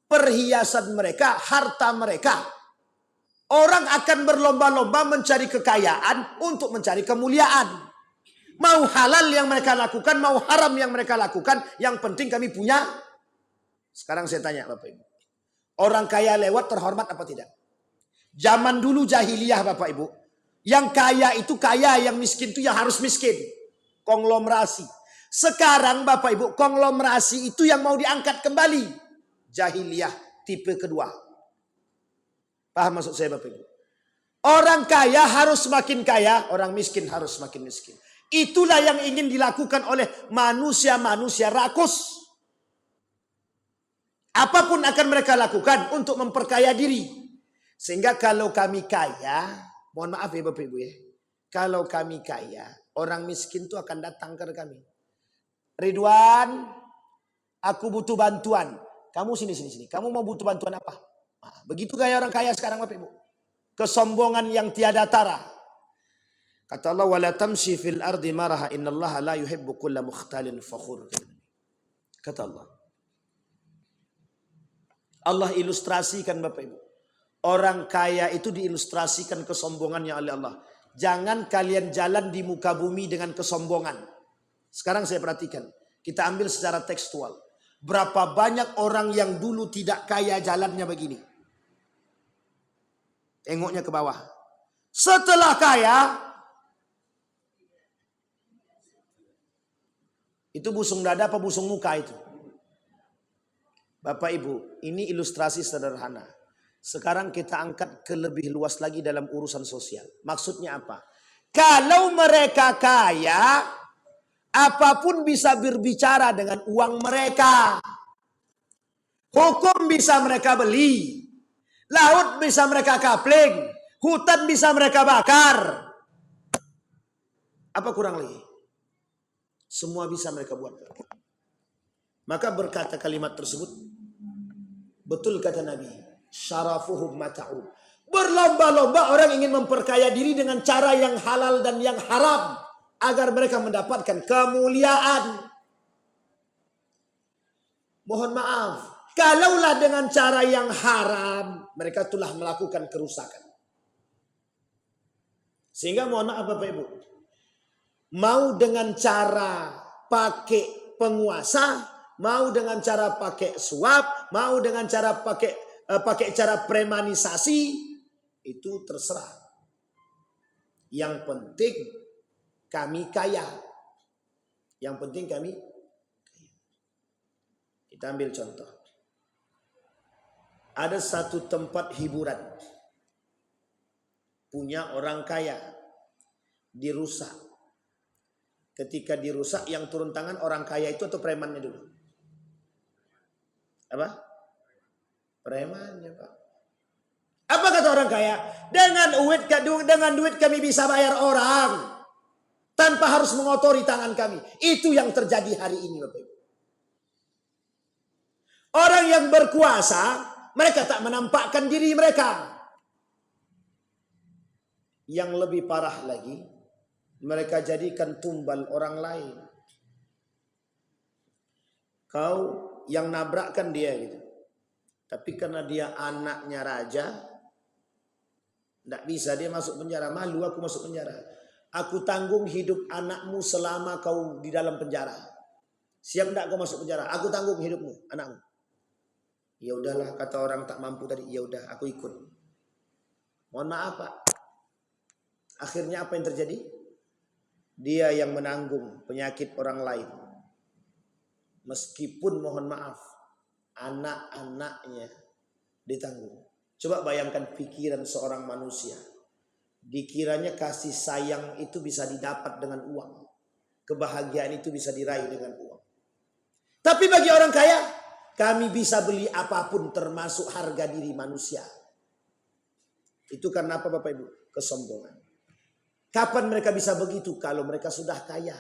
perhiasan mereka, harta mereka. Orang akan berlomba-lomba mencari kekayaan untuk mencari kemuliaan. Mau halal yang mereka lakukan, mau haram yang mereka lakukan, yang penting kami punya. Sekarang saya tanya Bapak Ibu. Orang kaya lewat terhormat apa tidak? Zaman dulu jahiliyah Bapak Ibu. Yang kaya itu kaya, yang miskin itu yang harus miskin. Konglomerasi. Sekarang Bapak Ibu, konglomerasi itu yang mau diangkat kembali. Jahiliyah tipe kedua. Paham maksud saya Bapak Ibu? Orang kaya harus semakin kaya, orang miskin harus semakin miskin. Itulah yang ingin dilakukan oleh manusia-manusia rakus. Apapun akan mereka lakukan untuk memperkaya diri. Sehingga kalau kami kaya, mohon maaf ya Bapak Ibu ya. Kalau kami kaya, orang miskin itu akan datang ke kami. Ridwan, aku butuh bantuan. Kamu sini. Kamu mau butuh bantuan apa? Nah, begitu gaya orang kaya sekarang Bapak Ibu. Kesombongan yang tiada tara. Kata Allah, wala tamshi fil ardi maraha innallaha la yuhibbu kulla mukhtalin fakhur. Kata Allah. Allah ilustrasikan Bapak Ibu. Orang kaya itu diilustrasikan kesombongannya oleh Allah. Jangan kalian jalan di muka bumi dengan kesombongan. Sekarang saya perhatikan. Kita ambil secara tekstual. Berapa banyak orang yang dulu tidak kaya jalannya begini. Tengoknya ke bawah. Setelah kaya, itu busung dada apa busung muka itu? Bapak Ibu, ini ilustrasi sederhana. Sekarang kita angkat ke lebih luas lagi dalam urusan sosial. Maksudnya apa? Kalau mereka kaya, apapun bisa berbicara dengan uang mereka. Hukum bisa mereka beli. Laut bisa mereka kapling. Hutan bisa mereka bakar. Apa kurang lagi? Semua bisa mereka buat. Maka berkata kalimat tersebut, betul kata Nabi, syarafuhum mata'un. Berlomba-lomba orang ingin memperkaya diri dengan cara yang halal dan yang haram agar mereka mendapatkan kemuliaan. Mohon maaf, kalaulah dengan cara yang haram, mereka telah melakukan kerusakan. Sehingga mohon maaf Bapak Ibu, mau dengan cara pakai penguasa, mau dengan cara pakai suap, mau dengan cara pakai cara premanisasi, itu terserah. Yang penting kami kaya. Yang penting kami kaya. Kita ambil contoh. Ada satu tempat hiburan punya orang kaya, dirusak. Ketika dirusak, yang turun tangan orang kaya itu atau premannya dulu? Apa? Premannya, Pak. Apa kata orang kaya? Dengan duit kami bisa bayar orang tanpa harus mengotori tangan kami. Itu yang terjadi hari ini, Bapak Ibu. Orang yang berkuasa, mereka tak menampakkan diri mereka. Yang lebih parah lagi, mereka jadikan tumbal orang lain. Kau yang nabrakkan dia gitu. Tapi karena dia anaknya raja, tidak bisa dia masuk penjara. Malu aku masuk penjara. Aku tanggung hidup anakmu selama kau di dalam penjara. Siap tidak kau masuk penjara? Aku tanggung hidupmu, anakmu. Ya udahlah, kata orang tak mampu tadi. Ya udah, aku ikut. Mohon maaf Pak. Akhirnya apa yang terjadi? Dia yang menanggung penyakit orang lain. Meskipun mohon maaf, anak-anaknya ditanggung. Coba bayangkan pikiran seorang manusia. Dikiranya kasih sayang itu bisa didapat dengan uang. Kebahagiaan itu bisa diraih dengan uang. Tapi bagi orang kaya, kami bisa beli apapun termasuk harga diri manusia. Itu karena apa Bapak Ibu? Kesombongan. Kapan mereka bisa begitu? Kalau mereka sudah kaya.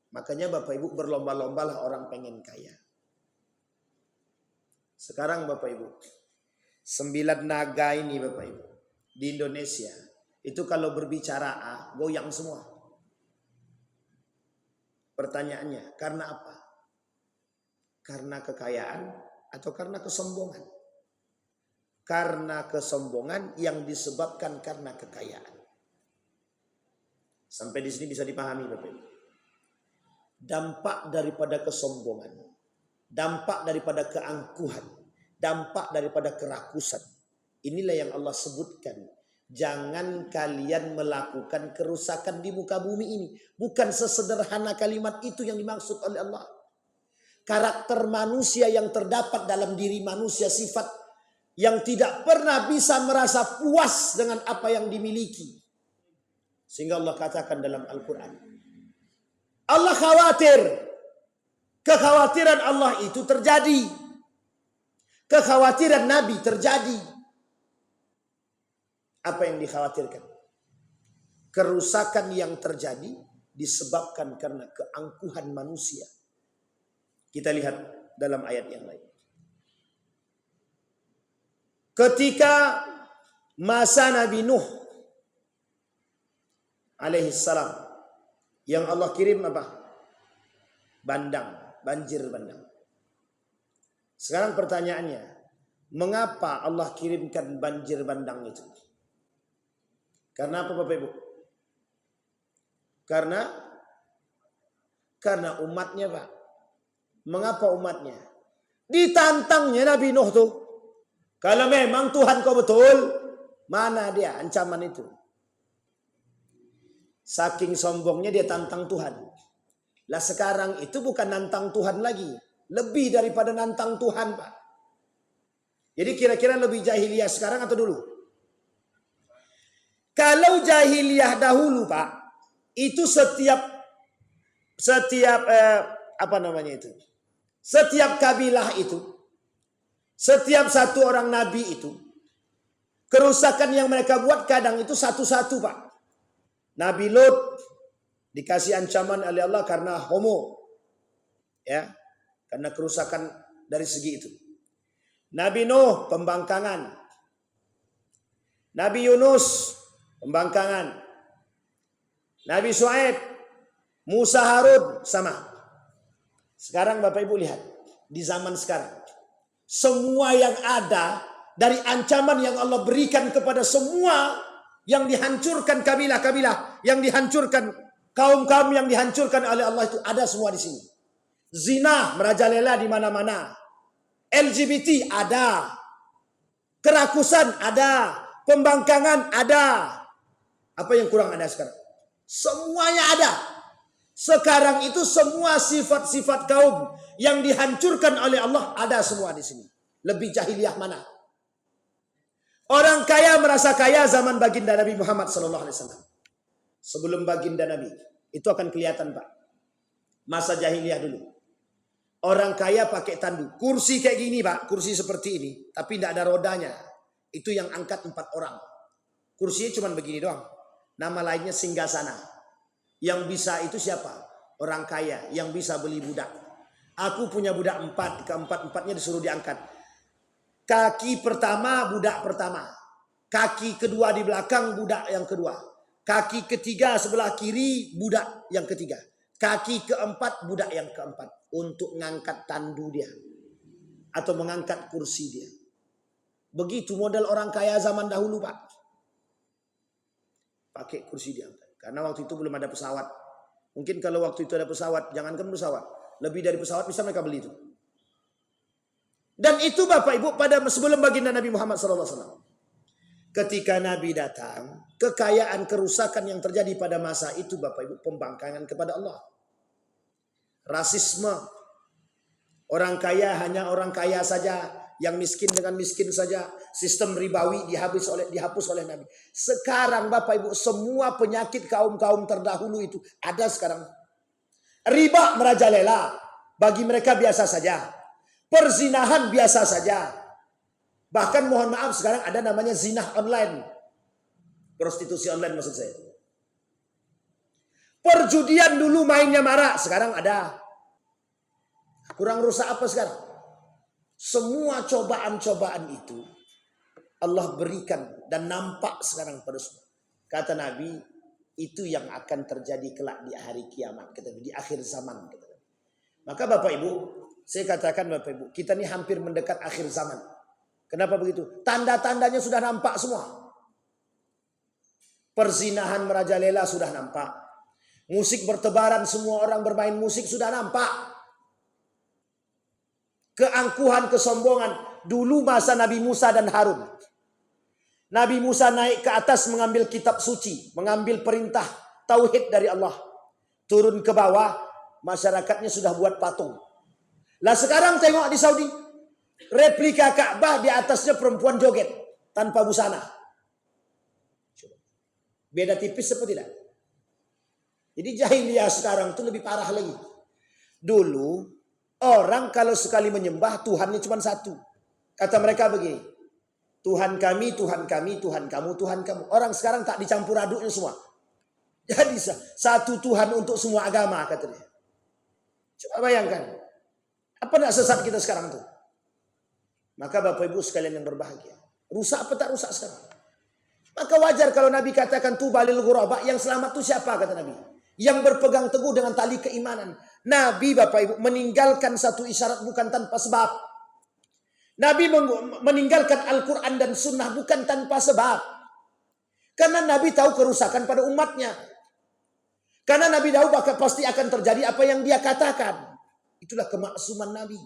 Makanya Bapak Ibu berlomba-lombalah orang pengen kaya. Sekarang Bapak Ibu, 9 naga ini Bapak Ibu di Indonesia itu kalau berbicara goyang semua. Pertanyaannya, karena apa? Karena kekayaan atau karena kesombongan? Karena kesombongan yang disebabkan karena kekayaan. Sampai di sini bisa dipahami Bapak Ibu. Dampak daripada kesombongan, dampak daripada keangkuhan, dampak daripada kerakusan. Inilah yang Allah sebutkan. Jangan kalian melakukan kerusakan di muka bumi ini. Bukan sesederhana kalimat itu yang dimaksud oleh Allah. Karakter manusia yang terdapat dalam diri manusia, sifat yang tidak pernah bisa merasa puas dengan apa yang dimiliki. Sehingga Allah katakan dalam Al-Quran, Allah khawatir. Kekhawatiran Allah itu terjadi. Kekhawatiran Nabi terjadi. Apa yang dikhawatirkan? Kerusakan yang terjadi disebabkan karena keangkuhan manusia. Kita lihat dalam ayat yang lain. Ketika masa Nabi Nuh alaihissalam, yang Allah kirim apa? Bandang, banjir bandang. Sekarang pertanyaannya, mengapa Allah kirimkan banjir bandang itu? Karena apa Bapak Ibu? Karena umatnya Pak. Mengapa umatnya? Ditantangnya Nabi Nuh tuh. Kalau memang Tuhan kau betul, mana dia ancaman itu? Saking sombongnya dia tantang Tuhan. Lah sekarang itu bukan nantang Tuhan lagi. Lebih daripada nantang Tuhan Pak. Jadi kira-kira lebih jahiliyah sekarang atau dulu? Kalau jahiliyah dahulu Pak, itu setiap apa namanya itu? Setiap kabilah itu, setiap satu orang nabi itu, kerusakan yang mereka buat kadang itu satu-satu Pak. Nabi Lut dikasih ancaman oleh Allah karena homo. Ya, karena kerusakan dari segi itu. Nabi Nuh pembangkangan. Nabi Yunus pembangkangan. Nabi Shu'aib, Musa, Harun sama. Sekarang Bapak Ibu lihat di zaman sekarang, semua yang ada dari ancaman yang Allah berikan kepada semua yang dihancurkan kabilah-kabilah, yang dihancurkan kaum-kaum yang dihancurkan oleh Allah itu ada semua di sini. Zina merajalela di mana-mana. LGBT ada. Kerakusan ada. Pembangkangan ada. Apa yang kurang ada sekarang? Semuanya ada. Sekarang itu semua sifat-sifat kaum yang dihancurkan oleh Allah ada semua di sini. Lebih jahiliyah mana? Orang kaya merasa kaya zaman baginda Nabi Muhammad SAW. Sebelum baginda Nabi. Itu akan kelihatan Pak. Masa jahiliyah dulu. Orang kaya pakai tandu. Kursi kayak gini Pak. Kursi seperti ini. Tapi tidak ada rodanya. Itu yang angkat 4 orang. Kursinya cuma begini doang. Nama lainnya singgasana. Yang bisa itu siapa? Orang kaya. Yang bisa beli budak. Aku punya budak 4. Keempat-empatnya disuruh diangkat. Kaki pertama budak pertama. Kaki kedua di belakang budak yang kedua. Kaki ketiga sebelah kiri budak yang ketiga. Kaki keempat budak yang keempat. Untuk mengangkat tandu dia. Atau mengangkat kursi dia. Begitu model orang kaya zaman dahulu Pak. Pakai kursi dia. Karena waktu itu belum ada pesawat. Mungkin kalau waktu itu ada pesawat. Jangankan pesawat. Lebih dari pesawat bisa mereka beli itu. Dan itu Bapak Ibu pada sebelum baginda Nabi Muhammad SAW. Ketika Nabi datang. Kekayaan kerusakan yang terjadi pada masa itu Bapak Ibu. Pembangkangan kepada Allah. Rasisme. Orang kaya hanya orang kaya saja. Yang miskin dengan miskin saja. Sistem ribawi dihapus oleh Nabi. Sekarang Bapak Ibu. Semua penyakit kaum-kaum terdahulu itu. Ada sekarang. Riba merajalela. Bagi mereka biasa saja. Perzinahan biasa saja. Bahkan mohon maaf sekarang ada namanya zina online. Prostitusi online maksud saya. Perjudian dulu mainnya marak. Sekarang ada. Kurang rusak apa sekarang? Semua cobaan-cobaan itu Allah berikan dan nampak sekarang pada semua. Kata Nabi, itu yang akan terjadi kelak di hari kiamat. Di akhir zaman. Maka Bapak Ibu, saya katakan Bapak Ibu, kita ini hampir mendekat akhir zaman. Kenapa begitu? Tanda-tandanya sudah nampak semua. Perzinahan merajalela sudah nampak. Musik bertebaran, semua orang bermain musik sudah nampak. Keangkuhan, kesombongan. Dulu masa Nabi Musa dan Harun. Nabi Musa naik ke atas mengambil kitab suci. Mengambil perintah tauhid dari Allah. Turun ke bawah, masyarakatnya sudah buat patung. Lah sekarang tengok di Saudi. Replika Ka'bah di atasnya perempuan joget. Tanpa busana. Beda tipis seperti tidak? Jadi jahiliyah sekarang itu lebih parah lagi. Dulu orang kalau sekali menyembah Tuhannya cuma satu. Kata mereka begini. Tuhan kami, Tuhan kami, Tuhan kamu, Tuhan kamu. Orang sekarang tak dicampur aduknya semua. Jadi satu Tuhan untuk semua agama katanya. Coba bayangkan. Apa nak sesat kita sekarang tuh? Maka Bapak Ibu sekalian yang berbahagia. Rusak apa tak rusak sekarang? Maka wajar kalau Nabi katakan tubalil ghuraba. Yang selamat itu siapa kata Nabi? Yang berpegang teguh dengan tali keimanan. Nabi Bapak Ibu meninggalkan satu isyarat bukan tanpa sebab. Nabi meninggalkan Al-Quran dan Sunnah bukan tanpa sebab. Karena Nabi tahu kerusakan pada umatnya. Karena Nabi tahu bahkan pasti akan terjadi apa yang dia katakan. Itulah kemaksuman Nabi.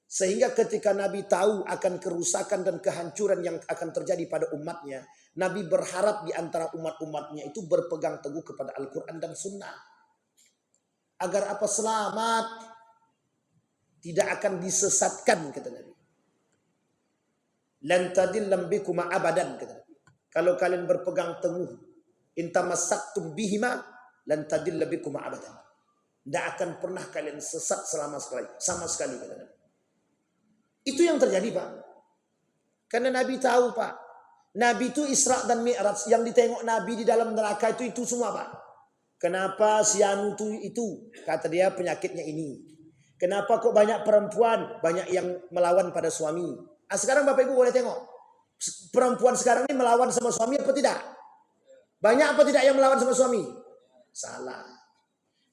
Sehingga ketika Nabi tahu akan kerusakan dan kehancuran yang akan terjadi pada umatnya. Nabi berharap di antara umat-umatnya itu berpegang teguh kepada Al-Quran dan Sunnah. Agar apa? Selamat. Tidak akan disesatkan kata Nabi. Lan tadillam bikuma abadan kata Nabi. Kalau kalian berpegang teguh, intamasaktum bihima lan tadilla bikum abadan. Tidak akan pernah kalian sesat sama sekali. Itu yang terjadi, Pak. Karena Nabi tahu, Pak. Nabi itu Isra dan Mi'raj. Yang ditengok Nabi di dalam neraka itu semua, Pak. Kenapa si anu itu? Kata dia penyakitnya ini. Kenapa kok banyak perempuan? Banyak yang melawan pada suami. Sekarang Bapak Ibu boleh tengok. Perempuan sekarang ini melawan sama suami apa tidak? Banyak apa tidak yang melawan sama suami? Salah.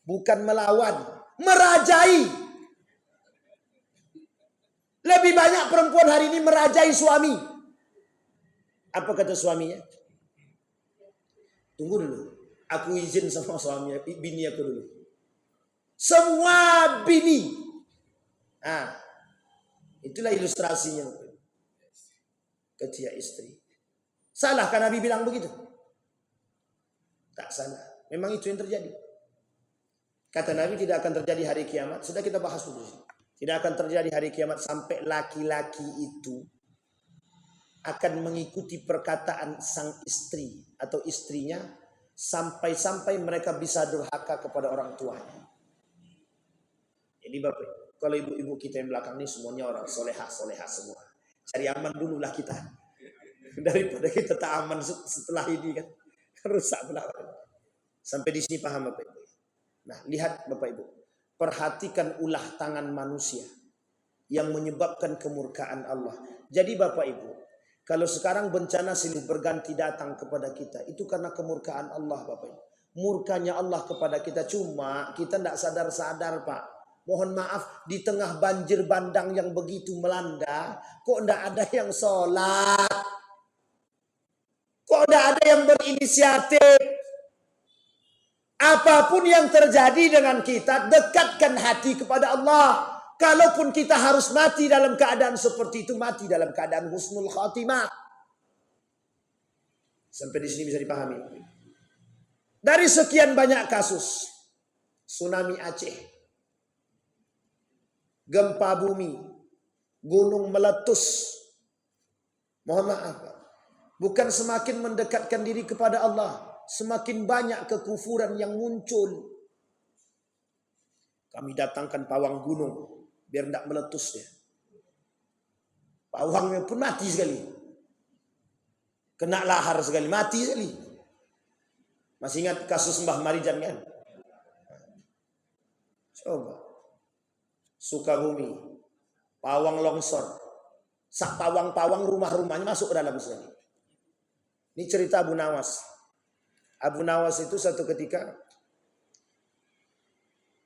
Bukan melawan, merajai. Lebih banyak perempuan hari ini merajai suami. Apa kata suaminya? Tunggu dulu, aku izin sama suami, bini aku dulu. Semua bini. Itulah ilustrasinya. Ketia istri. Salah kan Nabi bilang begitu? Tak salah. Memang itu yang terjadi. Kata Nabi tidak akan terjadi hari kiamat. Sudah kita bahas dulu. Tidak akan terjadi hari kiamat sampai laki-laki itu akan mengikuti perkataan sang istri atau istrinya sampai-sampai mereka bisa durhaka kepada orang tuanya. Jadi Bapak, kalau ibu-ibu kita yang belakang ini semuanya orang soleha semua. Cari aman dulu lah kita. Daripada kita tak aman setelah ini kan. Rusak belakang. Sampai di sini paham Bapak Ibu. Nah, lihat Bapak Ibu, perhatikan ulah tangan manusia yang menyebabkan kemurkaan Allah. Jadi Bapak Ibu, kalau sekarang bencana silih berganti datang kepada kita, itu karena kemurkaan Allah Bapak Ibu. Murkanya Allah kepada kita, cuma kita tidak sadar-sadar Pak. Mohon maaf, di tengah banjir bandang yang begitu melanda, kok tidak ada yang sholat? Kok tidak ada yang berinisiatif? Apapun yang terjadi dengan kita, dekatkan hati kepada Allah. Kalaupun kita harus mati dalam keadaan seperti itu, mati dalam keadaan husnul khatimah. Sampai di sini bisa dipahami. Dari sekian banyak kasus, tsunami Aceh, gempa bumi, gunung meletus. Mohon maaf, bukan semakin mendekatkan diri kepada Allah, semakin banyak kekufuran yang muncul. Kami datangkan pawang gunung biar tidak meletus ya. Pawangnya pun mati sekali. Kena lahar sekali, mati sekali. Masih ingat kasus Mbah Marijan kan? Coba. Sukabumi, pawang longsor. Sak pawang-pawang rumah-rumahnya masuk ke dalam sekali. Ini cerita Abu Nawas. Abu Nawas itu satu ketika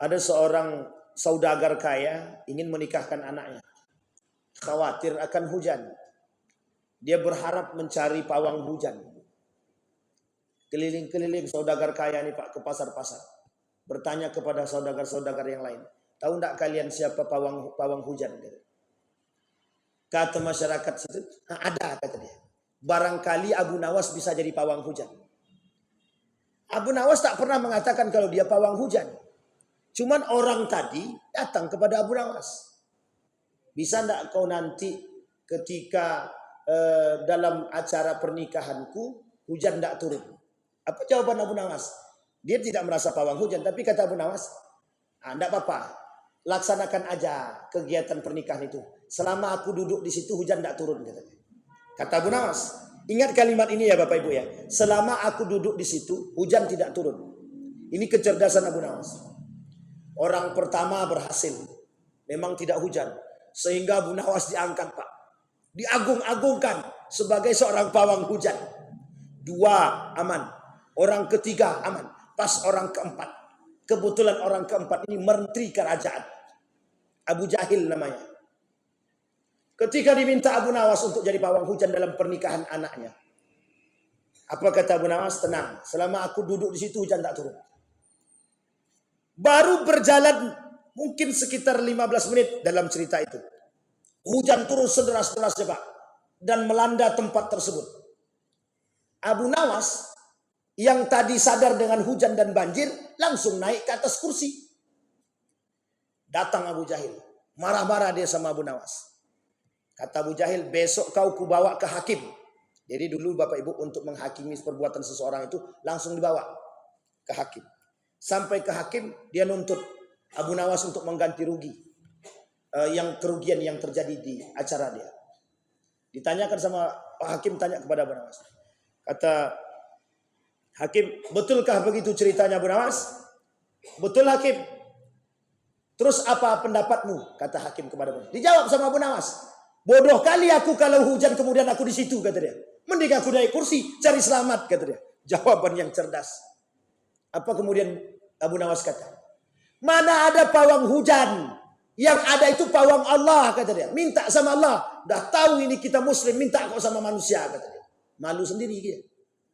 ada seorang saudagar kaya ingin menikahkan anaknya. Khawatir akan hujan. Dia berharap mencari pawang hujan. Keliling-keliling saudagar kaya ini Pak ke pasar-pasar. Bertanya kepada saudagar-saudagar yang lain. Tahu enggak kalian siapa pawang hujan? Kata masyarakat situ, ada kata dia. Barangkali Abu Nawas bisa jadi pawang hujan. Abu Nawas tak pernah mengatakan kalau dia pawang hujan. Cuman orang tadi datang kepada Abu Nawas. Bisa enggak kau nanti ketika dalam acara pernikahanku hujan enggak turun? Apa jawaban Abu Nawas? Dia tidak merasa pawang hujan, tapi kata Abu Nawas, enggak apa-apa, laksanakan aja kegiatan pernikahan itu. Selama aku duduk di situ hujan enggak turun, katanya. Kata Abu Nawas. Ingat kalimat ini ya Bapak Ibu ya. Selama aku duduk di situ, hujan tidak turun. Ini kecerdasan Abu Nawas. Orang pertama berhasil. Memang tidak hujan. Sehingga Abu Nawas diangkat Pak. Diagung-agungkan sebagai seorang pawang hujan. 2 aman. Orang ketiga aman. Pas orang keempat. Kebetulan orang keempat ini menteri kerajaan. Abu Jahil namanya. Ketika diminta Abu Nawas untuk jadi pawang hujan dalam pernikahan anaknya. Apa kata Abu Nawas? Tenang, selama aku duduk di situ hujan tak turun. Baru berjalan mungkin sekitar 15 menit dalam cerita itu. Hujan turun sederas-derasnya Pak. Dan melanda tempat tersebut. Abu Nawas yang tadi sadar dengan hujan dan banjir langsung naik ke atas kursi. Datang Abu Jahil. Marah-marah dia sama Abu Nawas. Kata Abu Jahil, besok kau kubawa ke hakim. Jadi dulu Bapak Ibu untuk menghakimi perbuatan seseorang itu langsung dibawa ke hakim. Sampai ke hakim dia nuntut Abu Nawas untuk mengganti rugi yang kerugian yang terjadi di acara dia. Ditanyakan sama Pak Hakim, tanya kepada Abu Nawas. Kata Hakim, betulkah begitu ceritanya Abu Nawas? Betul Hakim. Terus apa pendapatmu? Kata Hakim kepada Abu Nawas. Dijawab sama Abu Nawas. Bodoh kali aku kalau hujan kemudian aku di situ, kata dia. Mending aku naik kursi cari selamat, kata dia. Jawaban yang cerdas. Apa kemudian Abu Nawas kata? Mana ada pawang hujan? Yang ada itu pawang Allah, kata dia. Minta sama Allah. Dah tahu ini kita muslim, minta kok sama manusia, kata dia. Malu sendiri dia.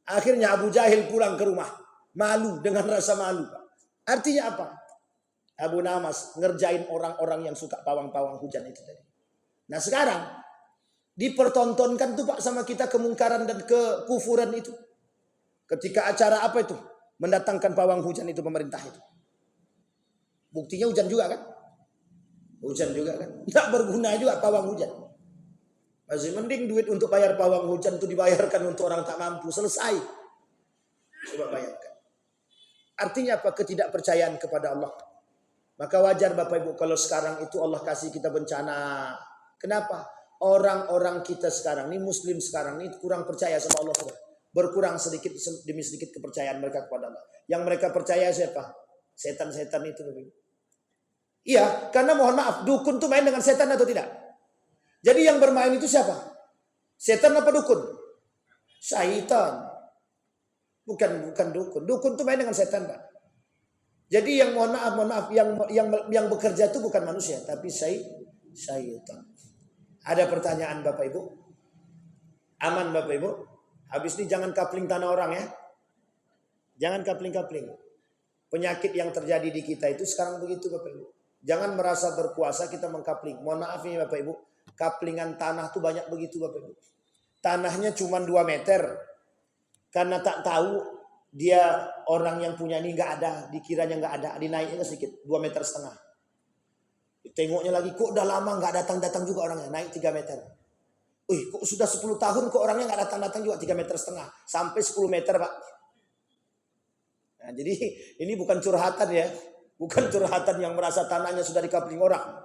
Akhirnya Abu Jahil pulang ke rumah. Malu, dengan rasa malu. Artinya apa? Abu Nawas ngerjain orang-orang yang suka pawang-pawang hujan itu tadi. Nah sekarang dipertontonkan tuh Pak sama kita kemungkaran dan kekufuran itu. Ketika acara apa itu? Mendatangkan pawang hujan itu pemerintah itu. Buktinya hujan juga kan? Hujan juga kan? Tidak berguna juga pawang hujan. Masih mending duit untuk bayar pawang hujan itu dibayarkan untuk orang tak mampu. Selesai. Coba bayangkan. Artinya apa? Ketidakpercayaan kepada Allah. Maka wajar Bapak Ibu kalau sekarang itu Allah kasih kita bencana. Kenapa? Orang-orang kita sekarang ini, muslim sekarang ini kurang percaya sama Allah. Berkurang sedikit demi sedikit kepercayaan mereka kepada Allah. Yang mereka percaya siapa? Setan-setan itu. Iya, karena mohon maaf, dukun tuh main dengan setan atau tidak? Jadi yang bermain itu siapa? Setan apa dukun? Syaitan. Bukan dukun. Dukun tuh main dengan setan, Pak. Jadi yang mohon maaf, yang bekerja itu bukan manusia, tapi syaitan. Ada pertanyaan Bapak Ibu? Aman Bapak Ibu? Habis ini jangan kapling tanah orang ya. Jangan kapling-kapling. Penyakit yang terjadi di kita itu sekarang begitu Bapak Ibu. Jangan merasa berkuasa kita mengkapling. Mohon maaf nih Bapak Ibu. Kaplingan tanah tuh banyak begitu Bapak Ibu. Tanahnya cuma 2 meter. Karena tak tahu dia orang yang punya ini nggak ada. Dikiranya nggak ada. Dinaiknya sedikit. 2,5 meter. Tengoknya lagi kok udah lama nggak datang-datang juga orangnya. Naik 3 meter. Kok sudah 10 tahun kok orangnya nggak datang-datang juga 3,5 meter. Sampai 10 meter Pak. Nah, jadi ini bukan curhatan ya. Bukan curhatan yang merasa tanahnya sudah dikapling orang.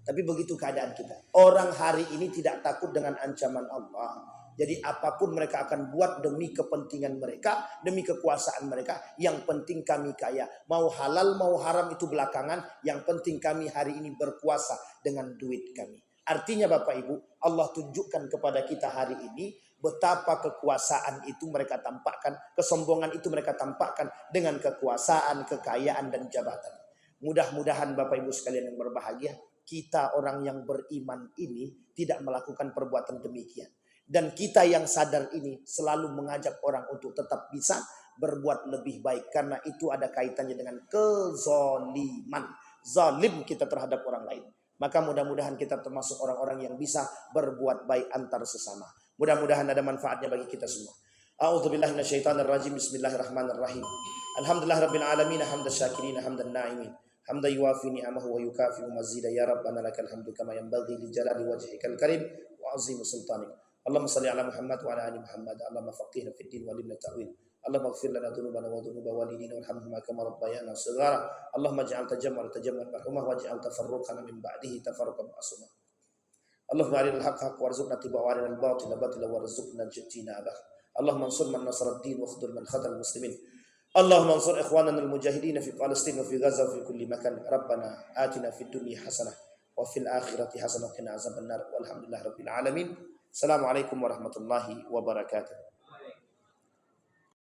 Tapi begitu keadaan kita. Orang hari ini tidak takut dengan ancaman Allah. Jadi apapun mereka akan buat demi kepentingan mereka. Demi kekuasaan mereka. Yang penting kami kaya. Mau halal mau haram itu belakangan. Yang penting kami hari ini berkuasa dengan duit kami. Artinya Bapak Ibu. Allah tunjukkan kepada kita hari ini. Betapa kekuasaan itu mereka tampakkan, kesombongan itu mereka tampakkan dengan kekuasaan, kekayaan dan jabatan. Mudah-mudahan Bapak Ibu sekalian yang berbahagia, kita orang yang beriman ini tidak melakukan perbuatan demikian. Dan kita yang sadar ini selalu mengajak orang untuk tetap bisa berbuat lebih baik. Karena itu ada kaitannya dengan kezaliman. Zalim kita terhadap orang lain. Maka mudah-mudahan kita termasuk orang-orang yang bisa berbuat baik antar sesama. Mudah-mudahan ada manfaatnya bagi kita semua. A'udzubillahi minasyaitonirrajim. Bismillahirrahmanirrahim. Alhamdulillahirabbil alamin, hamdan syakirin, hamdan na'imin. Hamdan yuwafi ni'amahu wa yukafi'u mazida. Ya Rabbana lakal hamdu kama yanbaghi li jalali wajhikal karim wa 'azimi sultanik. Allahumma shalli ala Muhammad wa ala ali Muhammad. Allahumma faqihna fid din wa alimna ta'wil. Allahumma ighfir lana dhunubana wa dhunuba walidina warhamhuma kama rabbayana shighara. Allahumma ij'al tajammal marhumah waj'al tafarruqana min ba'dihi tafarruqan ma'suma. Allahumma arinal haqqa warzuqna tibaa wa arinal batila batila warzuqna ijtinabah. Allahumma ansur man nasara ad-din wa khudhul man khadhal muslimin. Allahumma ansur ikhwanana al-mujahidin fi Palestina wa fi Gaza wa fi kulli makan. Rabbana atina fid dunya hasanah wa fil akhirati hasanah wa qina azabannar. Walhamdulillahirabbil alamin. Assalamualaikum warahmatullahi wabarakatuh.